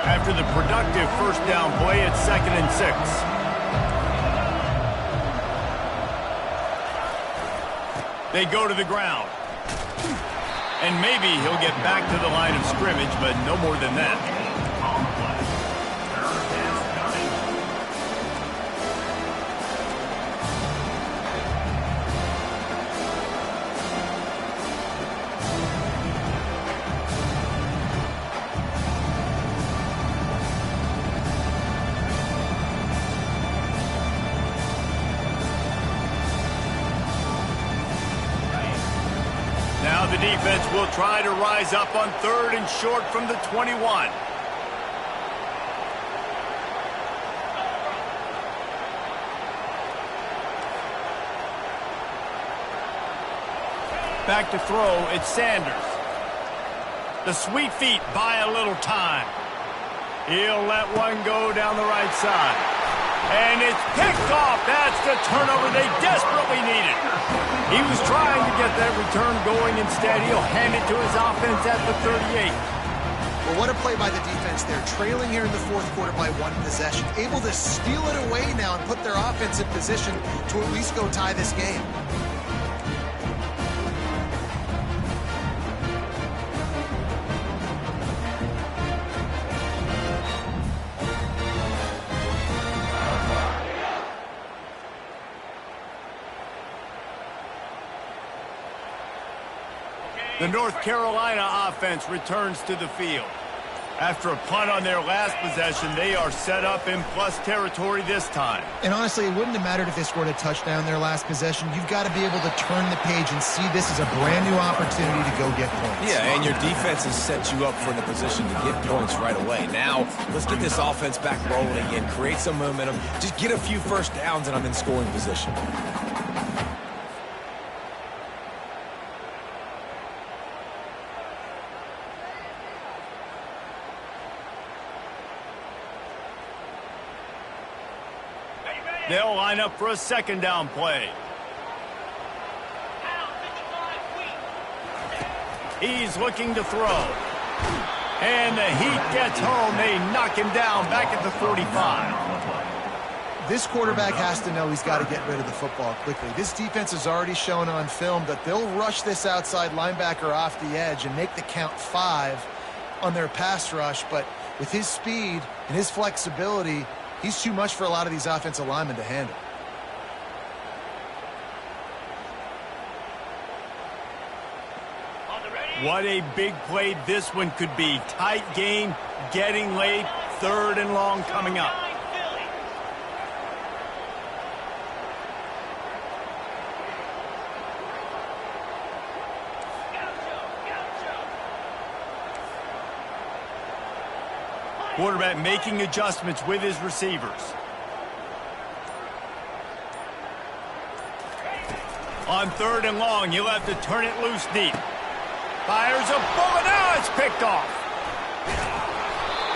After the productive first down play, it's 2nd and 6. They go to the ground. And maybe he'll get back to the line of scrimmage, but no more than that. Now the defense will try to rise up on 3rd and short from the 21. Back to throw, it's Sanders. The sweet feet buy a little time. He'll let one go down the right side. And it's picked off. That's the turnover they desperately needed. He was trying to get that return going. Instead, he'll hand it to his offense at the 38. Well, what a play by the defense there. Trailing here in the 4th quarter by 1 possession. Able to steal it away now and put their offense in position to at least go tie this game. The North Carolina offense returns to the field. After a punt on their last possession, they are set up in plus territory this time. And honestly, it wouldn't have mattered if they scored a touchdown their last possession. You've got to be able to turn the page and see this as a brand new opportunity to go get points. Yeah, and your defense has set you up for the position to get points right away. Now, let's get this offense back rolling again, create some momentum, just get a few first downs, and I'm in scoring position. They'll line up for a 2nd down play. He's looking to throw. And the heat gets home. They knock him down back at the 45. This quarterback has to know he's got to get rid of the football quickly. This defense has already shown on film that they'll rush this outside linebacker off the edge and make the count 5 on their pass rush. But with his speed and his flexibility, he's too much for a lot of these offensive linemen to handle. What a big play this one could be. Tight game, getting late, 3rd and long coming up. Quarterback making adjustments with his receivers. On 3rd and long, he'll have to turn it loose deep. Fires a bullet. Now it's picked off.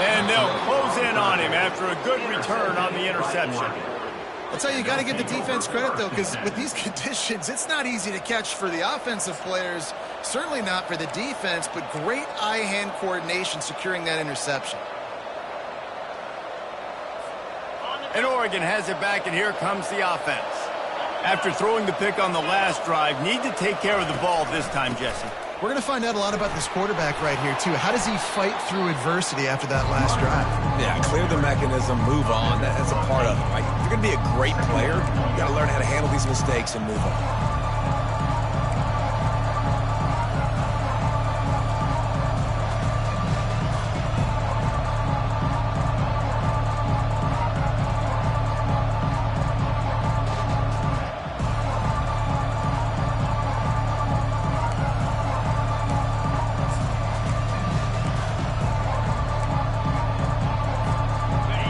And they'll close in on him after a good return on the interception. I'll tell you, you got to give the defense credit, though, because with these conditions, it's not easy to catch for the offensive players, certainly not for the defense, but great eye-hand coordination securing that interception. And Oregon has it back, and here comes the offense. After throwing the pick on the last drive, need to take care of the ball this time, Jesse. We're going to find out a lot about this quarterback right here, too. How does he fight through adversity after that last drive? Yeah, clear the mechanism, move on. That's a part of it, right? If you're going to be a great player, you got to learn how to handle these mistakes and move on.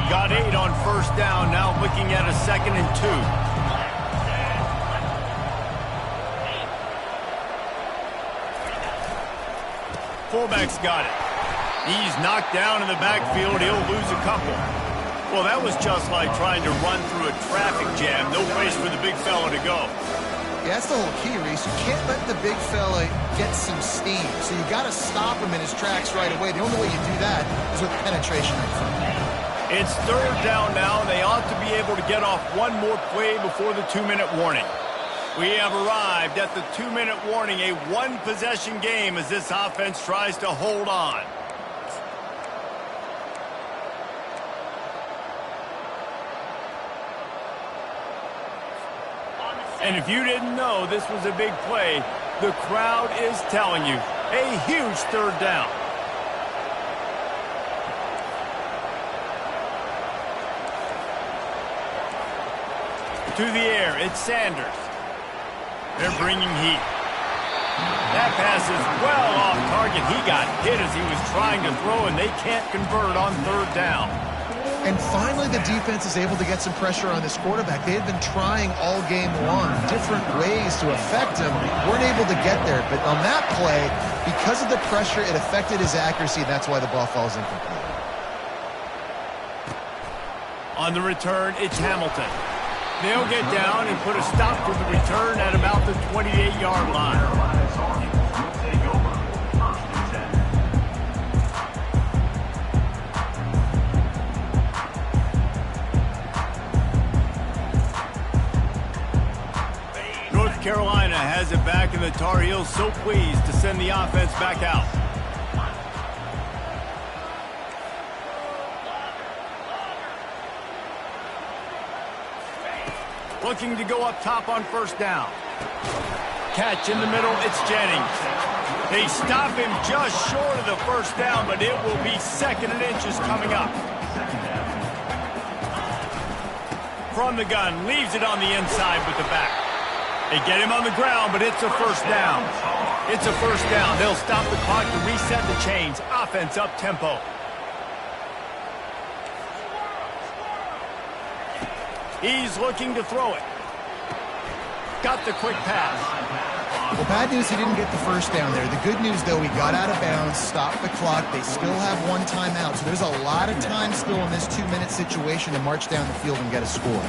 Got 8 on 1st down, now looking at a 2nd and 2. Fullback's got it. He's knocked down in the backfield. He'll lose a couple. Well, that was just like trying to run through a traffic jam. No place for the big fella to go. Yeah, that's the whole key, Reese. You can't let the big fella get some steam. So you got to stop him in his tracks right away. The only way you do that is with penetration up front. It's 3rd down now. They ought to be able to get off one more play before the 2-minute warning. We have arrived at the 2-minute warning, a one-possession game as this offense tries to hold on. And if you didn't know this was a big play, the crowd is telling you, a huge 3rd down. To the air, it's Sanders. They're bringing heat. That pass is well off target. He got hit as he was trying to throw, and they can't convert on 3rd down. And finally, the defense is able to get some pressure on this quarterback. They had been trying all game long, different ways to affect him. Weren't able to get there, but on that play, because of the pressure, it affected his accuracy, and that's why the ball falls incomplete. On the return, it's Hamilton. They'll get down and put a stop to the return at about the 28-yard line. North Carolina has it back, and the Tar Heels so pleased to send the offense back out. Looking to go up top on 1st down. Catch in the middle, it's Jennings. They stop him just short of the 1st down, but it will be 2nd and inches coming up. From the gun, leaves it on the inside with the back. They get him on the ground, but it's a 1st down. It's a 1st down. They'll stop the clock to reset the chains. Offense up tempo. He's looking to throw it. Got the quick pass. Well, bad news, he didn't get the 1st down there. The good news, though, he got out of bounds, stopped the clock. They still have one timeout, so there's a lot of time still in this 2-minute situation to march down the field and get a score.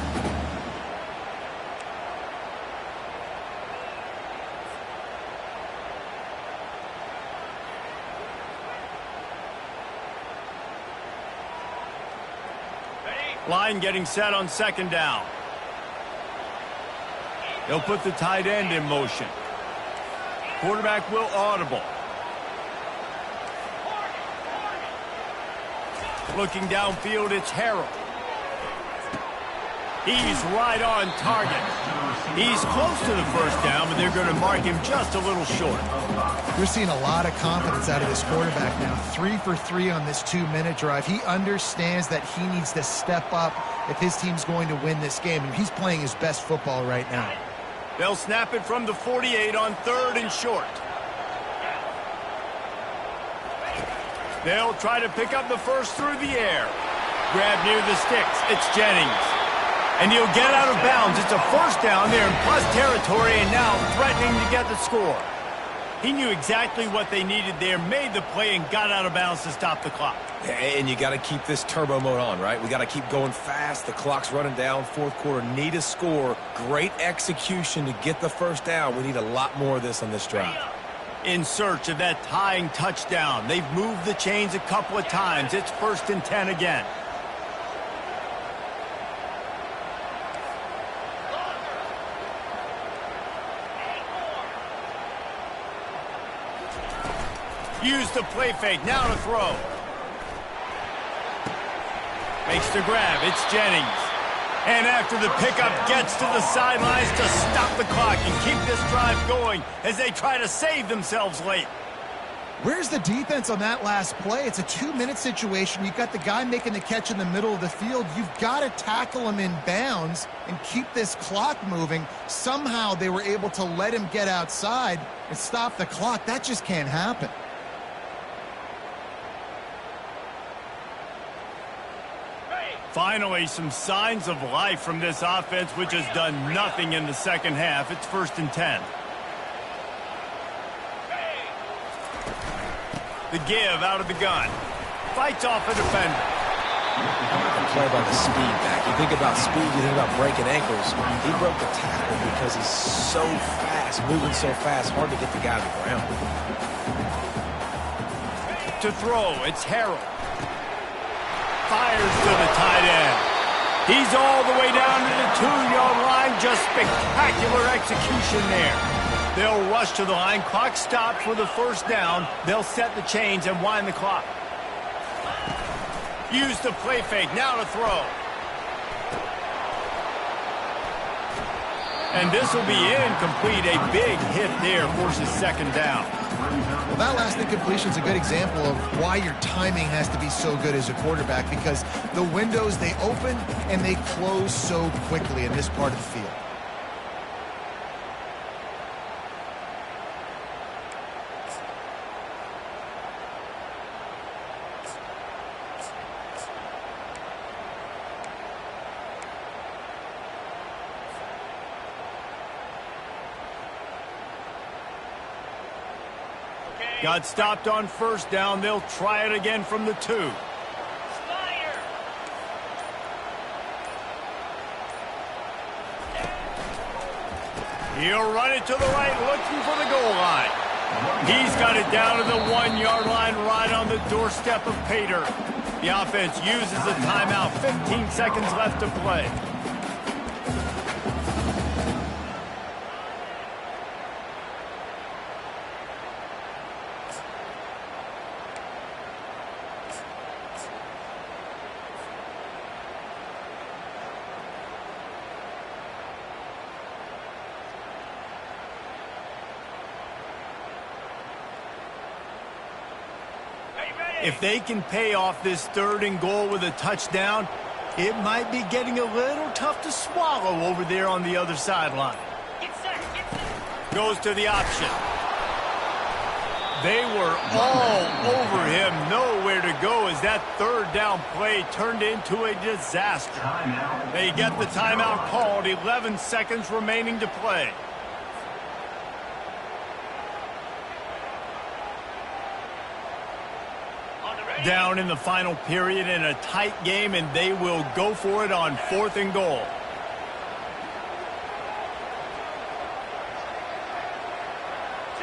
Line getting set on 2nd down. They'll put the tight end in motion. Quarterback will audible. Looking downfield, it's Harrell. He's right on target. He's close to the 1st down, but they're going to mark him just a little short. You're seeing a lot of confidence out of this quarterback now. 3 for 3 on this 2-minute drive. He understands that he needs to step up if his team's going to win this game. And he's playing his best football right now. They'll snap it from the 48 on 3rd and short. They'll try to pick up the first through the air. Grab near the sticks. It's Jennings. And he'll get out of bounds. It's a first down there in plus territory and now threatening to get the score. He knew exactly what they needed there, made the play, and got out of bounds to stop the clock. And you got to keep this turbo mode on, right? We got to keep going fast. The clock's running down. 4th quarter, need a score. Great execution to get the first down. We need a lot more of this on this drive. In search of that tying touchdown. They've moved the chains a couple of times. It's 1st and 10 again. Use the play fake. Now to throw. Makes the grab. It's Jennings. And after the pickup, gets to the sidelines to stop the clock and keep this drive going as they try to save themselves late. Where's the defense on that last play? It's a 2-minute situation. You've got the guy making the catch in the middle of the field. You've got to tackle him in bounds and keep this clock moving. Somehow they were able to let him get outside and stop the clock. That just can't happen. Finally, some signs of life from this offense, which has done nothing in the second half. It's 1st and 10. The give out of the gun. Fights off a defender. Play by the speed back. You think about speed, you think about breaking ankles. He broke the tackle because he's so fast, moving so fast, hard to get the guy to the ground. To throw, it's Harrell. Fires to the tight end. He's all the way down to the 2-yard line. Just spectacular execution there. They'll rush to the line. Clock stopped for the first down. They'll set the chains and wind the clock. Use the play fake. Now to throw. And this will be incomplete. A big hit there forces 2nd down. Well, that last incompletion is a good example of why your timing has to be so good as a quarterback, because the windows, they open and they close so quickly in this part of the field. Got stopped on first down. They'll try it again from the 2. He'll run it to the right, looking for the goal line. He's got it down to the 1-yard line, right on the doorstep of Pater. The offense uses a timeout. 15 seconds left to play. If they can pay off this 3rd and goal with a touchdown, it might be getting a little tough to swallow over there on the other sideline. Goes to the option. They were all over him, nowhere to go as that 3rd down play turned into a disaster. They get the timeout called, 11 seconds remaining to play. Down in the final period in a tight game, and they will go for it on 4th and goal.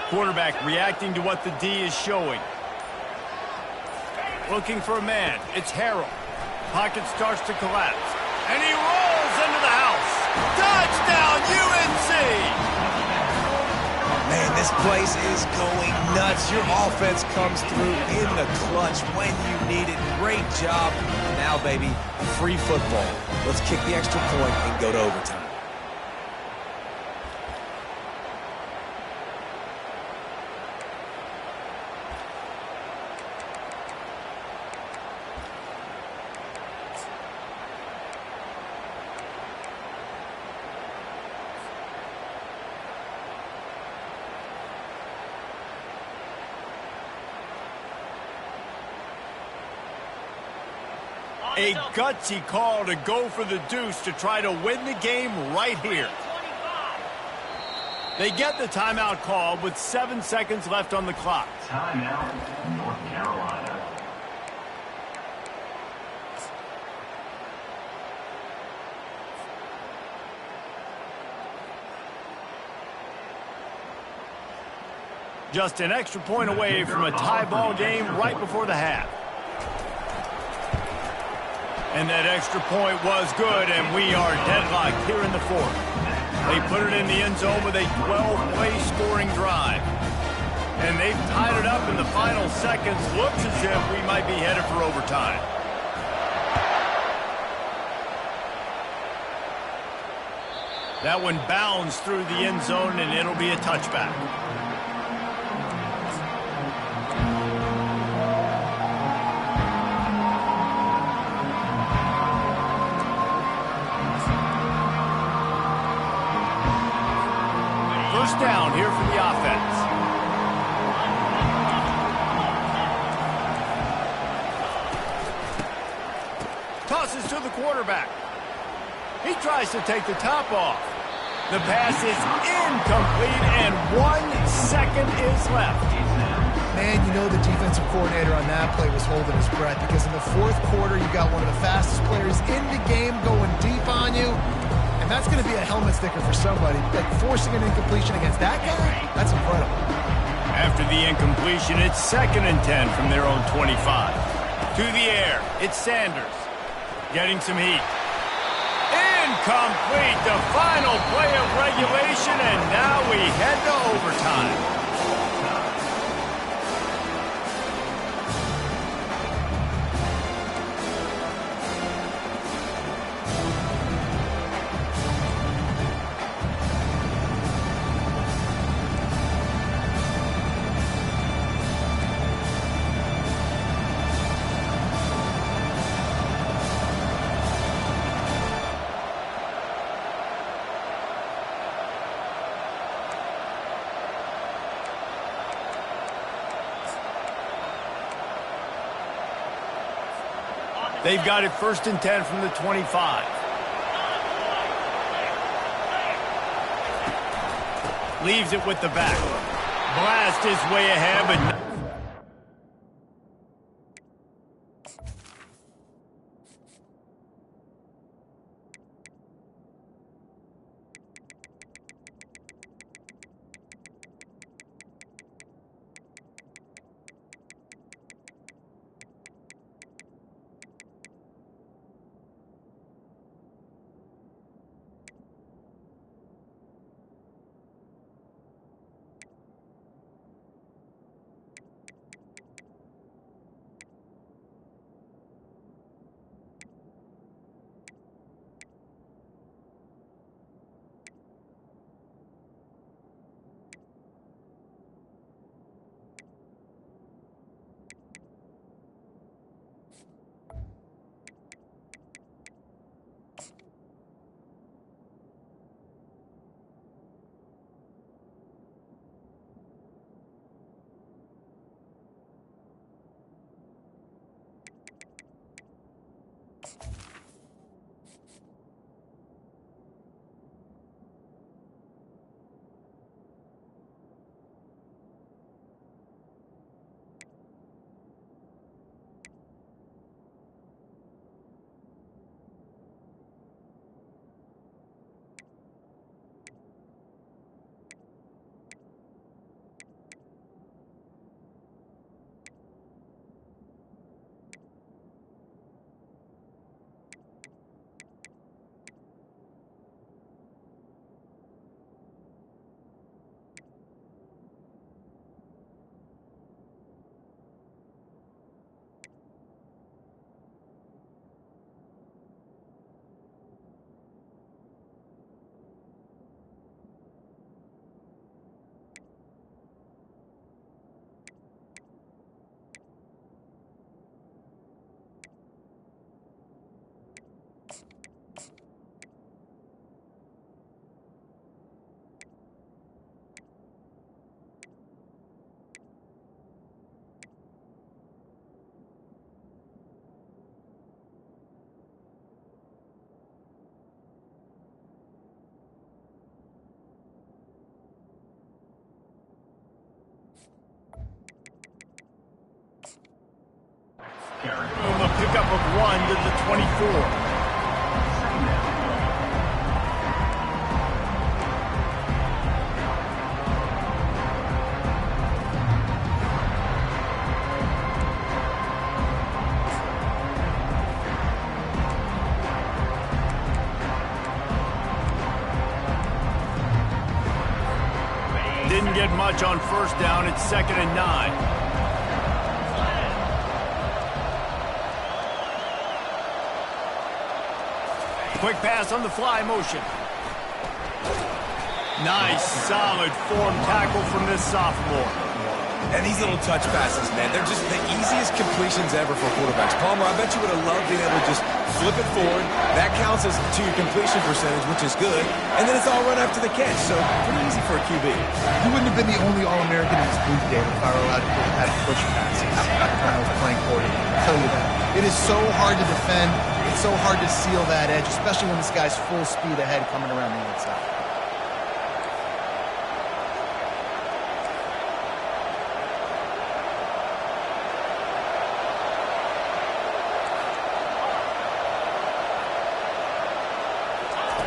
Quarterback reacting to what the D is showing. Looking for a man. It's Harrell. Pocket starts to collapse. And he rolls into the house. Touchdown, UNC! Man, this place is going nuts. Your offense comes through in the clutch when you need it. Great job. Now, baby, free football. Let's kick the extra point and go to overtime. A gutsy call to go for the deuce to try to win the game right here. They get the timeout called with 7 seconds left on the clock. Timeout, North Carolina. Just an extra point away from a tie ball game right before the half. And that extra point was good, and we are deadlocked here in the fourth. They put it in the end zone with a 12-play scoring drive. And they've tied it up in the final seconds. Looks as if we might be headed for overtime. That one bounds through the end zone, and it'll be a touchback. First down here for the offense. Tosses to the quarterback. He tries to take the top off. The pass is incomplete, and 1 second is left. Man, you know the defensive coordinator on that play was holding his breath, because in the fourth quarter, you got one of the fastest players in the game going deep on you. And that's going to be a helmet sticker for somebody. Like, forcing an incompletion against that guy, that's incredible. After the incompletion, it's 2nd and 10 from their own 25. To the air, it's Sanders. Getting some heat. Incomplete, the final play of regulation, and now we head to overtime. They've got it 1st and 10 from the 25. Leaves it with the back. Blast his way ahead, but... pickup of 1 to the 24. Didn't get much on first down. It's 2nd and 9. Quick pass on the fly motion. Nice, solid form tackle from this sophomore. And these little touch passes, man, they're just the easiest completions ever for quarterbacks. Palmer, I bet you would have loved being able to just flip it forward. That counts as to your completion percentage, which is good. And then it's all run after the catch, so pretty easy for a QB. You wouldn't have been the only All-American in this booth, David, if I were allowed to have push passes when I was playing quarterback. I'll tell you that. It is so hard to defend. It's so hard to seal that edge, especially when this guy's full speed ahead coming around the outside.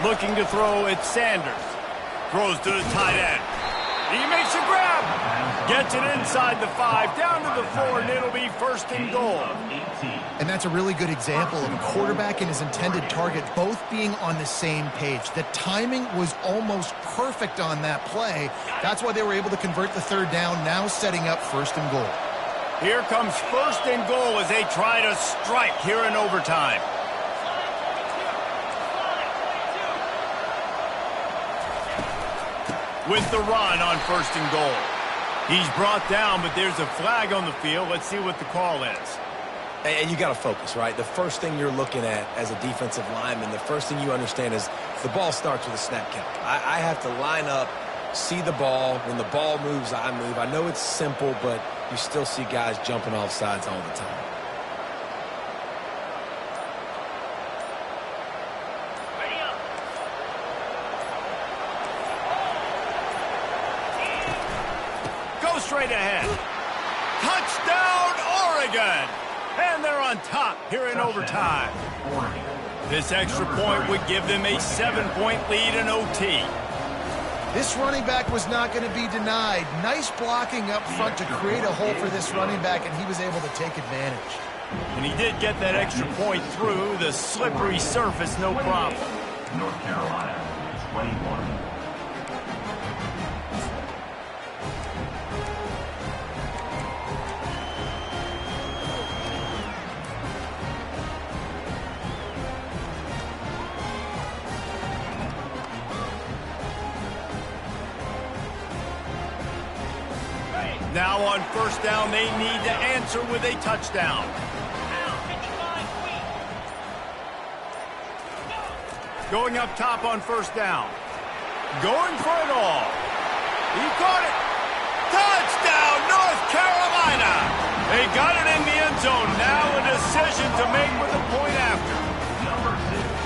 Looking to throw, it's Sanders. Throws to the tight end. He makes a grab. Gets it inside the 5, down to the 4, and it'll be 1st and goal. And that's a really good example of a quarterback and his intended target both being on the same page. The timing was almost perfect on that play. That's why they were able to convert the 3rd down, now setting up 1st and goal. Here comes 1st and goal as they try to strike here in overtime. With the run on 1st and goal. He's brought down, but there's a flag on the field. Let's see what the call is. And you got to focus, right? The first thing you're looking at as a defensive lineman, the first thing you understand is the ball starts with a snap count. I have to line up, see the ball. When the ball moves, I move. I know it's simple, but you still see guys jumping off sides all the time. Straight ahead. Touchdown, Oregon! And they're on top here in overtime. This extra point would give them a 7-point lead in OT. This running back was not going to be denied. Nice blocking up front to create a hole for this running back, and he was able to take advantage. And he did get that extra point through the slippery surface, no problem. North Carolina, 21. Now on 1st down, they need to answer with a touchdown. Going up top on 1st down. Going for it all. He caught it. Touchdown, North Carolina! They got it in the end zone. Now a decision to make with a point after.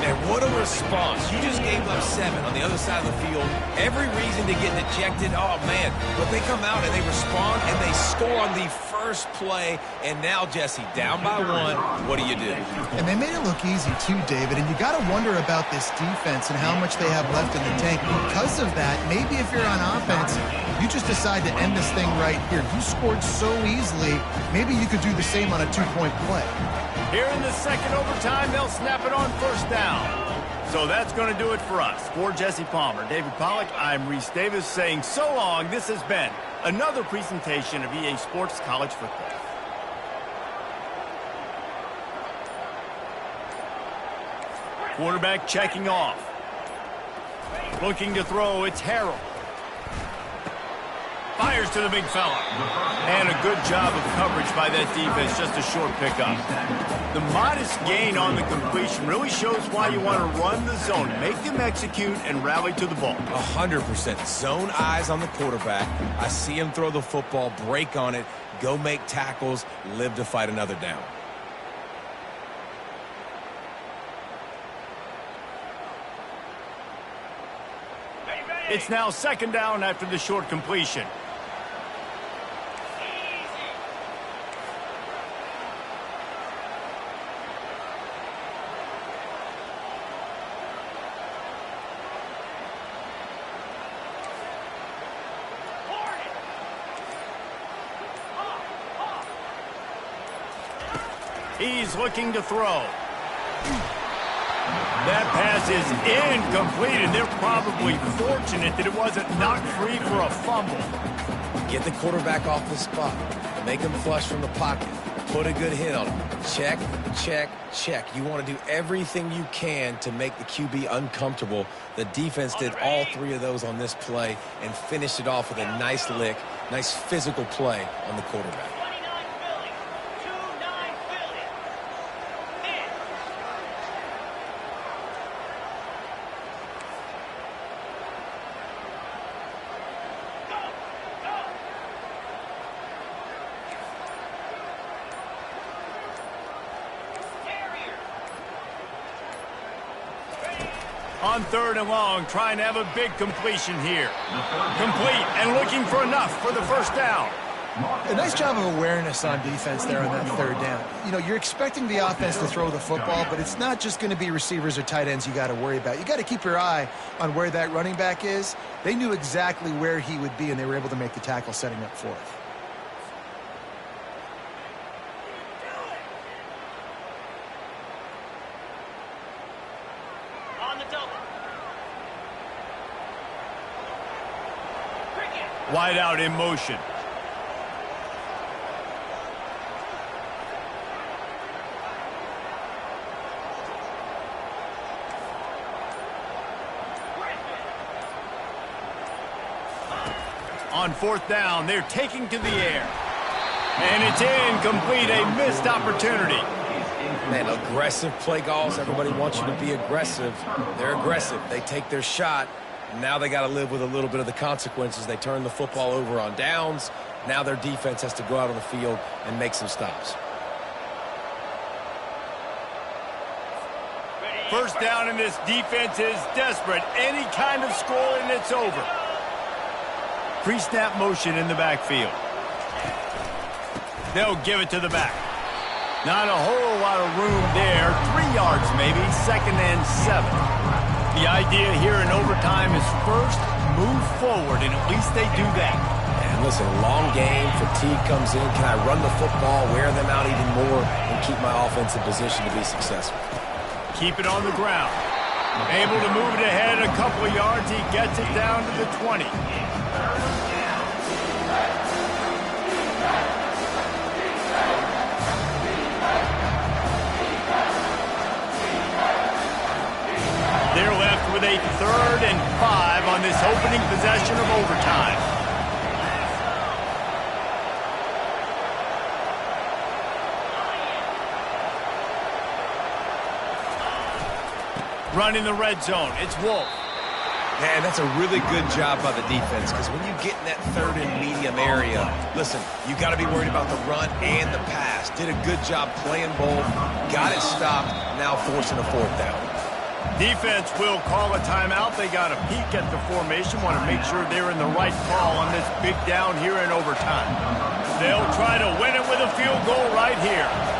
Man, what a response. You just gave up 7 on the other side of the field. Every reason to get dejected. Oh, man. But they come out and they respond and they score on the first play. And now, Jesse, down by 1. What do you do? And they made it look easy, too, David. And you got to wonder about this defense and how much they have left in the tank. Because of that, maybe if you're on offense, you just decide to end this thing right here. You scored so easily, maybe you could do the same on a 2-point play. Here in the 2nd overtime, they'll snap it on 1st down. So that's going to do it for us. For Jesse Palmer, David Pollack, I'm Reese Davis saying so long. This has been another presentation of EA Sports College Football. Quarterback checking off. Looking to throw, it's Harrell. Fires to the big fella. And a good job of coverage by that defense, just a short pickup. The modest gain on the completion really shows why you want to run the zone. Make them execute and rally to the ball. 100%. Zone eyes on the quarterback. I see him throw the football, break on it, go make tackles, live to fight another down. It's now 2nd down after the short completion. He's looking to throw. That pass is incomplete, and they're probably fortunate that it wasn't knocked free for a fumble. Get the quarterback off the spot. Make him flush from the pocket. Put a good hit on him. Check, check, check. You want to do everything you can to make the QB uncomfortable. The defense did all three of those on this play and finished it off with a nice lick, nice physical play on the quarterback. 29 Philly. 2-9 Philly. Hit. Go. Go. Carrier. On 3rd and long, trying to have a big completion here. Complete and looking for enough for the first down. A nice job of awareness on defense there on that 3rd down. You know, you're expecting the offense to throw the football, but it's not just going to be receivers or tight ends you got to worry about. You got to keep your eye on where that running back is. They knew exactly where he would be, and they were able to make the tackle setting up 4th. On the double. Cricket. Wide out in motion. On 4th down, they're taking to the air. And it's incomplete, a missed opportunity. Man, aggressive play calls. Everybody wants you to be aggressive. They're aggressive. They take their shot. Now they got to live with a little bit of the consequences. They turn the football over on downs. Now their defense has to go out on the field and make some stops. First down, and this defense is desperate. Any kind of score, and it's over. Pre-snap motion in the backfield. They'll give it to the back. Not a whole lot of room there. 3 yards maybe, 2nd and 7. The idea here in overtime is first, move forward, and at least they do that. And listen, long game, fatigue comes in. Can I run the football, wear them out even more, and keep my offense in position to be successful? Keep it on the ground. Able to move it ahead a couple of yards. He gets it down to the 20. They're left with a 3rd and 5 on this opening possession of overtime. Running the red zone, it's Wolf. Man, that's a really good job by the defense, because when you get in that 3rd and medium area, listen, you got to be worried about the run and the pass. Did a good job playing both, got it stopped, now forcing a 4th down. Defense will call a timeout. They got a peek at the formation, want to make sure they're in the right call on this big down here in overtime. They'll try to win it with a field goal right here.